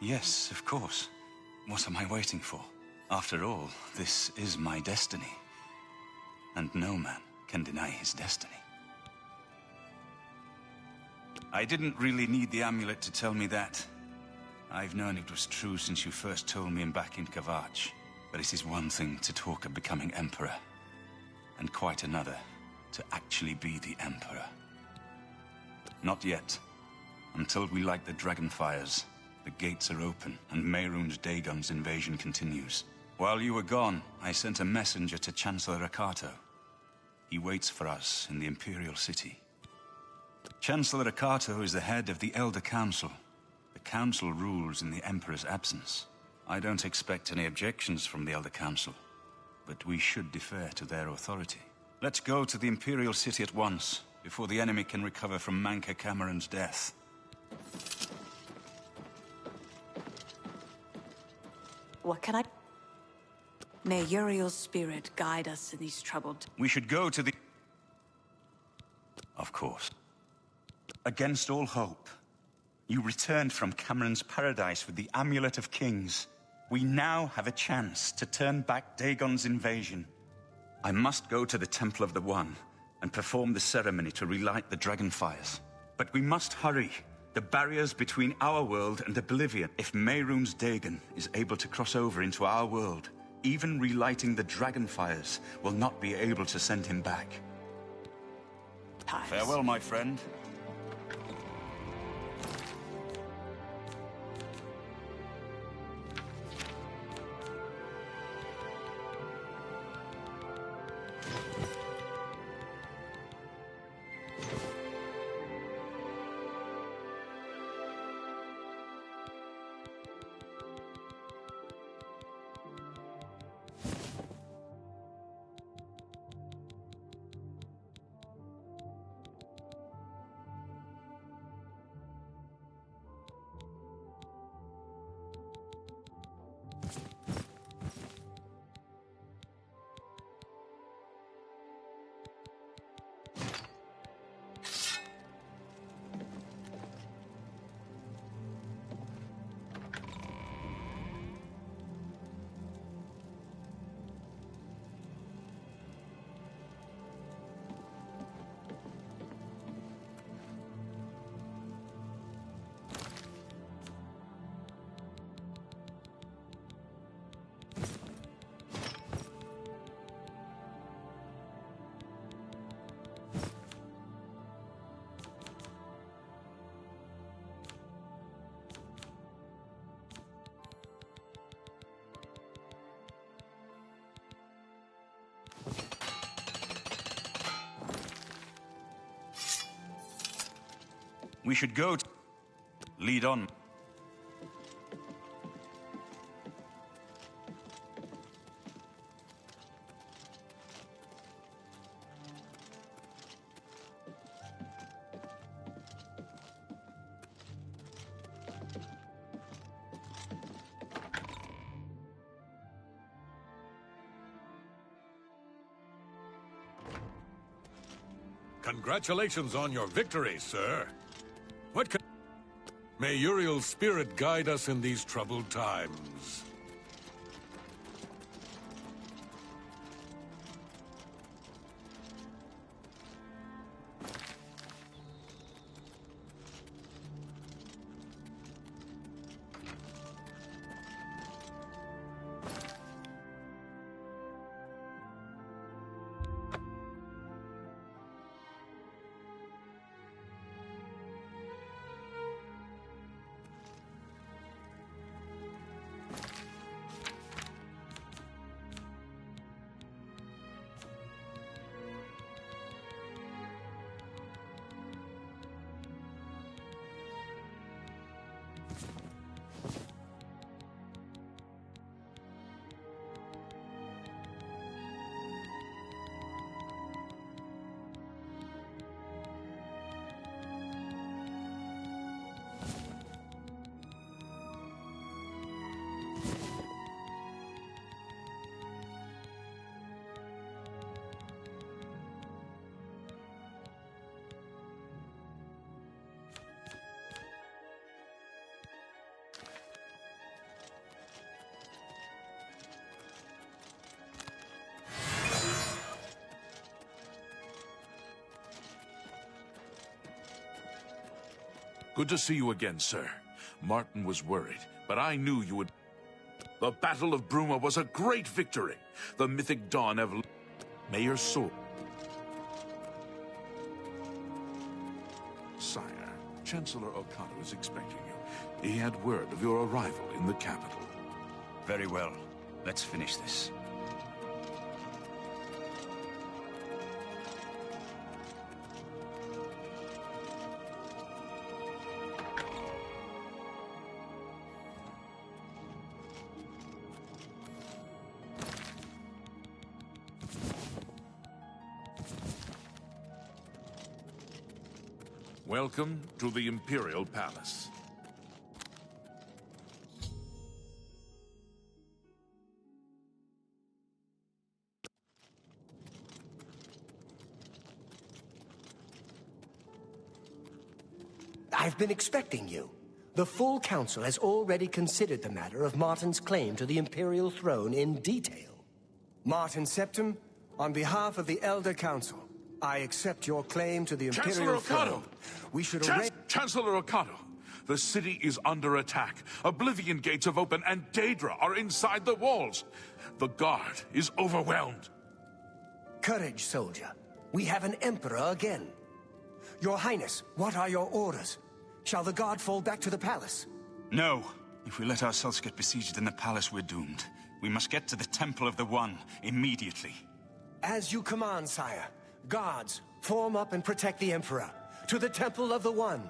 Yes, of course. What am I waiting for? After all, this is my destiny. And no man can deny his destiny. I didn't really need the amulet to tell me that. I've known it was true since you first told me back in Kvatch. But it is one thing to talk of becoming Emperor, and quite another to actually be the Emperor. Not yet. Until we light the Dragonfires, the gates are open, and Mehrunes Dagon's invasion continues. While you were gone, I sent a messenger to Chancellor Akato. He waits for us in the Imperial City. Chancellor Akato is the head of the Elder Council. The Council rules in the Emperor's absence. I don't expect any objections from the Elder Council, but we should defer to their authority. Let's go to the Imperial City at once, before the enemy can recover from Mankar Cameron's death. What can I... May Uriel's spirit guide us in these troubled... We should go to the... Of course. Against all hope, you returned from Cameron's paradise with the Amulet of Kings. We now have a chance to turn back Dagon's invasion. I must go to the Temple of the One and perform the ceremony to relight the Dragonfires. But we must hurry. The barriers between our world and Oblivion. If Mehrunes Dagon is able to cross over into our world, Even relighting the Dragonfires will not be able to send him back. Farewell, my friend. We should go. Lead on. Congratulations on your victory, sir. May Uriel's spirit guide us in these troubled times. Good to see you again, sir. Martin was worried, but I knew you would... The Battle of Bruma was a great victory. The mythic dawn of... May your soul... Sire, Chancellor Okado is expecting you. He had word of your arrival in the capital. Very well. Let's finish this. Welcome to the Imperial Palace. I've been expecting you. The full council has already considered the matter of Martin's claim to the Imperial throne in detail. Martin Septim, on behalf of the Elder Council, I accept your claim to the Imperial throne. We should Chancellor Okado, the city is under attack. Oblivion gates have opened and Daedra are inside the walls. The Guard is overwhelmed. Courage, soldier. We have an Emperor again. Your Highness, what are your orders? Shall the Guard fall back to the palace? No. If we let ourselves get besieged in the palace, we're doomed. We must get to the Temple of the One, immediately. As you command, sire. Guards, form up and protect the Emperor. To the Temple of the One.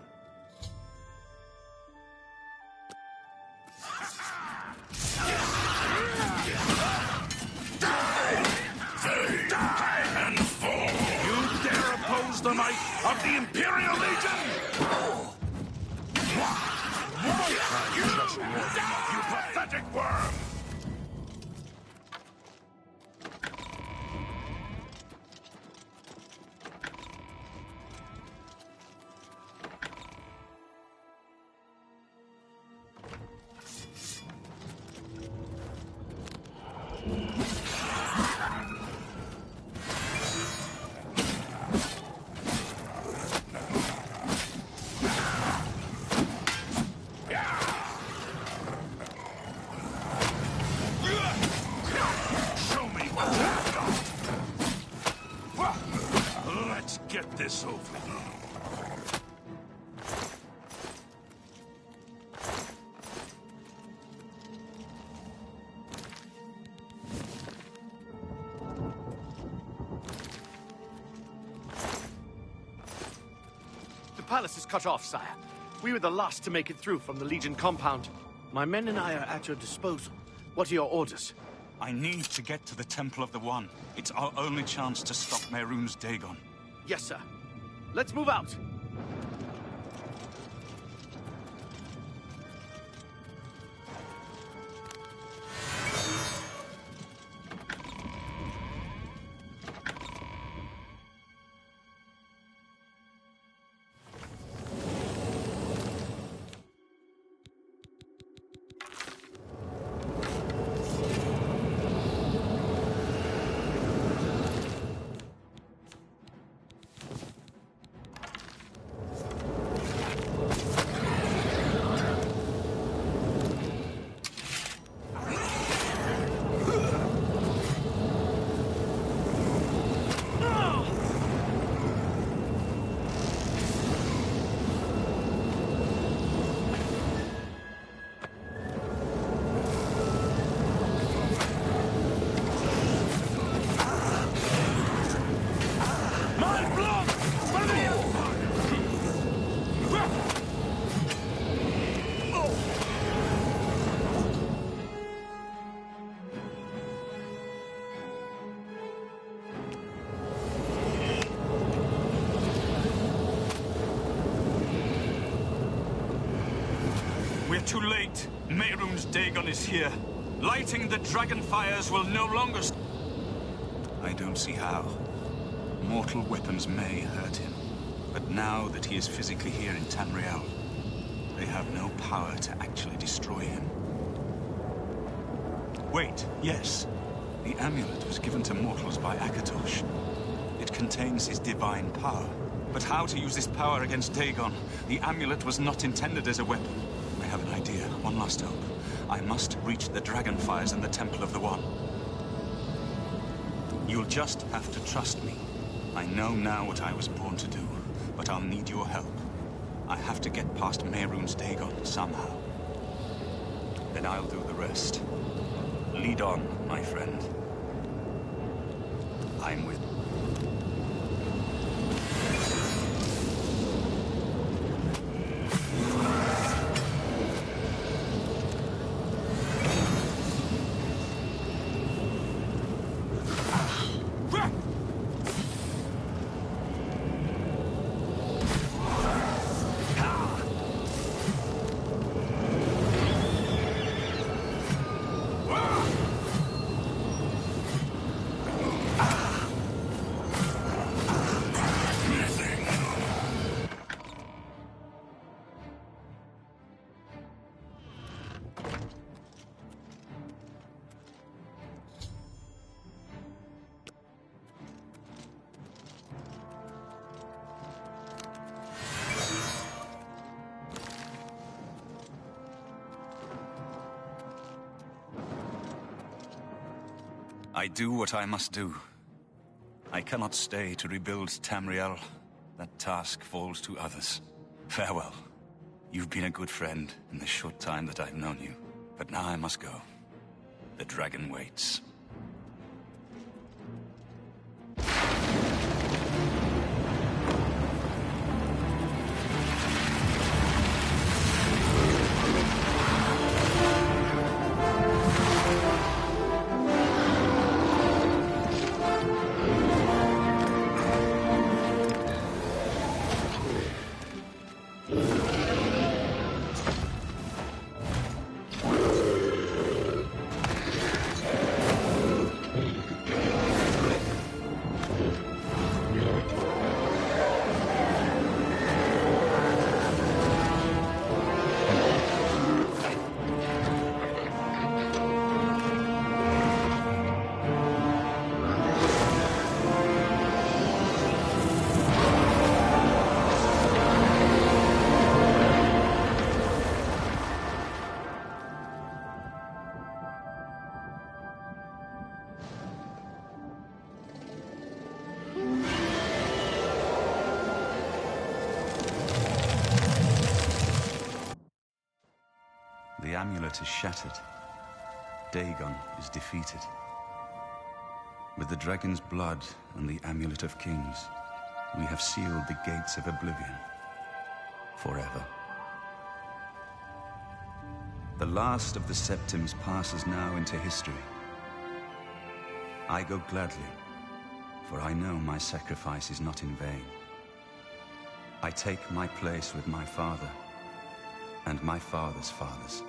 Die and fall! You dare oppose the might of the Imperial Legion? You pathetic worm! Get this over. The palace is cut off, sire. We were the last to make it through from the Legion compound. My men and I are at your disposal. What are your orders? I need to get to the Temple of the One. It's our only chance to stop Mehrunes Dagon. Yes, sir. Let's move out. We're too late. Mehrunes Dagon is here. Lighting the dragon fires will no longer... I don't see how. Mortal weapons may hurt him. But now that he is physically here in Tamriel, they have no power to actually destroy him. Wait, yes. The amulet was given to mortals by Akatosh. It contains his divine power. But how to use this power against Dagon? The amulet was not intended as a weapon. I have an idea. One last hope. I must reach the Dragonfires in the Temple of the One. You'll just have to trust me. I know now what I was born to do, but I'll need your help. I have to get past Mehrunes Dagon somehow. Then I'll do the rest. Lead on, my friend. I'm with you. I do what I must do. I cannot stay to rebuild Tamriel. That task falls to others. Farewell. You've been a good friend in the short time that I've known you. But now I must go. The dragon waits. The amulet is shattered. Dagon is defeated. With the dragon's blood and the Amulet of Kings, we have sealed the gates of oblivion forever. The last of the Septims passes now into history. I go gladly, for I know my sacrifice is not in vain. I take my place with my father and my father's fathers.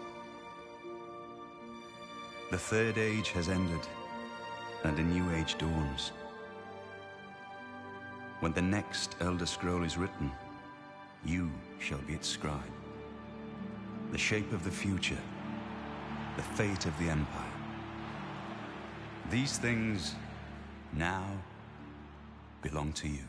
The Third Age has ended, and a new age dawns. When the next Elder Scroll is written, you shall be its scribe. The shape of the future, the fate of the Empire. These things now belong to you.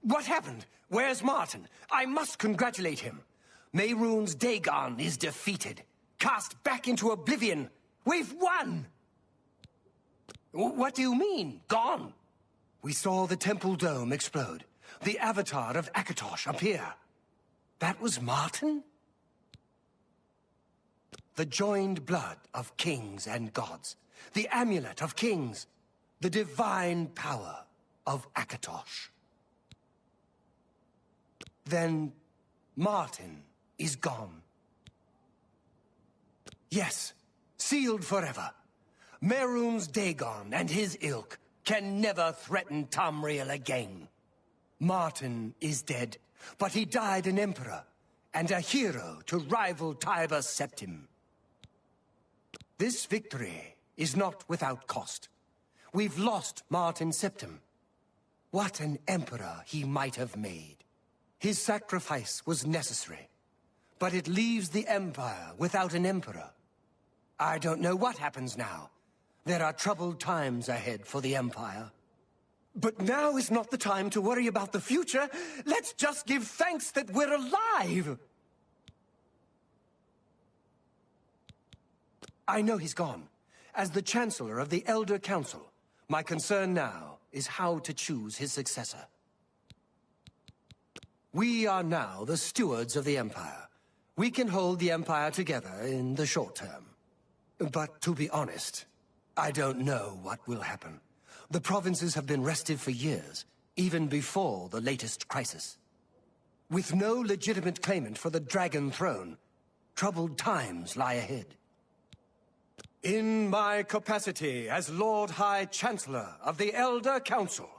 What happened? Where's Martin? I must congratulate him. Mehrunes Dagon is defeated. Cast back into oblivion. We've won! What do you mean, gone? We saw the temple dome explode. The avatar of Akatosh appear. That was Martin? The joined blood of kings and gods. The amulet of kings. The divine power of Akatosh. Then Martin is gone. Yes, sealed forever. Mehrunes Dagon and his ilk can never threaten Tamriel again. Martin is dead, but he died an emperor and a hero to rival Tiber Septim. This victory is not without cost. We've lost Martin Septim. What an emperor he might have made. His sacrifice was necessary, but it leaves the Empire without an emperor. I don't know what happens now. There are troubled times ahead for the Empire. But now is not the time to worry about the future. Let's just give thanks that we're alive! I know he's gone. As the Chancellor of the Elder Council, my concern now is how to choose his successor. We are now the stewards of the Empire. We can hold the Empire together in the short term. But to be honest, I don't know what will happen. The provinces have been restive for years, even before the latest crisis. With no legitimate claimant for the Dragon Throne, troubled times lie ahead. In my capacity as Lord High Chancellor of the Elder Council,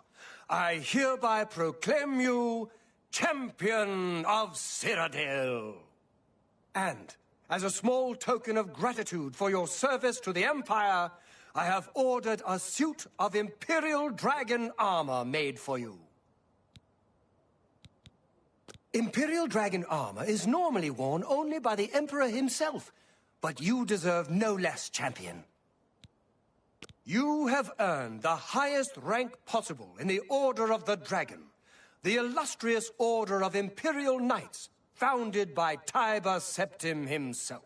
I hereby proclaim you Champion of Cyrodiil. And, as a small token of gratitude for your service to the Empire, I have ordered a suit of Imperial Dragon armor made for you. Imperial Dragon armor is normally worn only by the Emperor himself, but you deserve no less, champion. You have earned the highest rank possible in the Order of the Dragon, the illustrious Order of Imperial Knights, founded by Tiber Septim himself.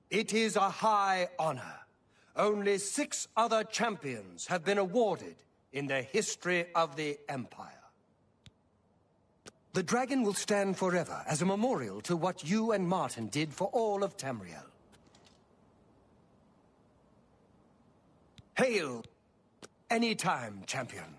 It is a high honor. Only 6 other champions have been awarded in the history of the Empire. The dragon will stand forever as a memorial to what you and Martin did for all of Tamriel. Hail! Anytime, champion.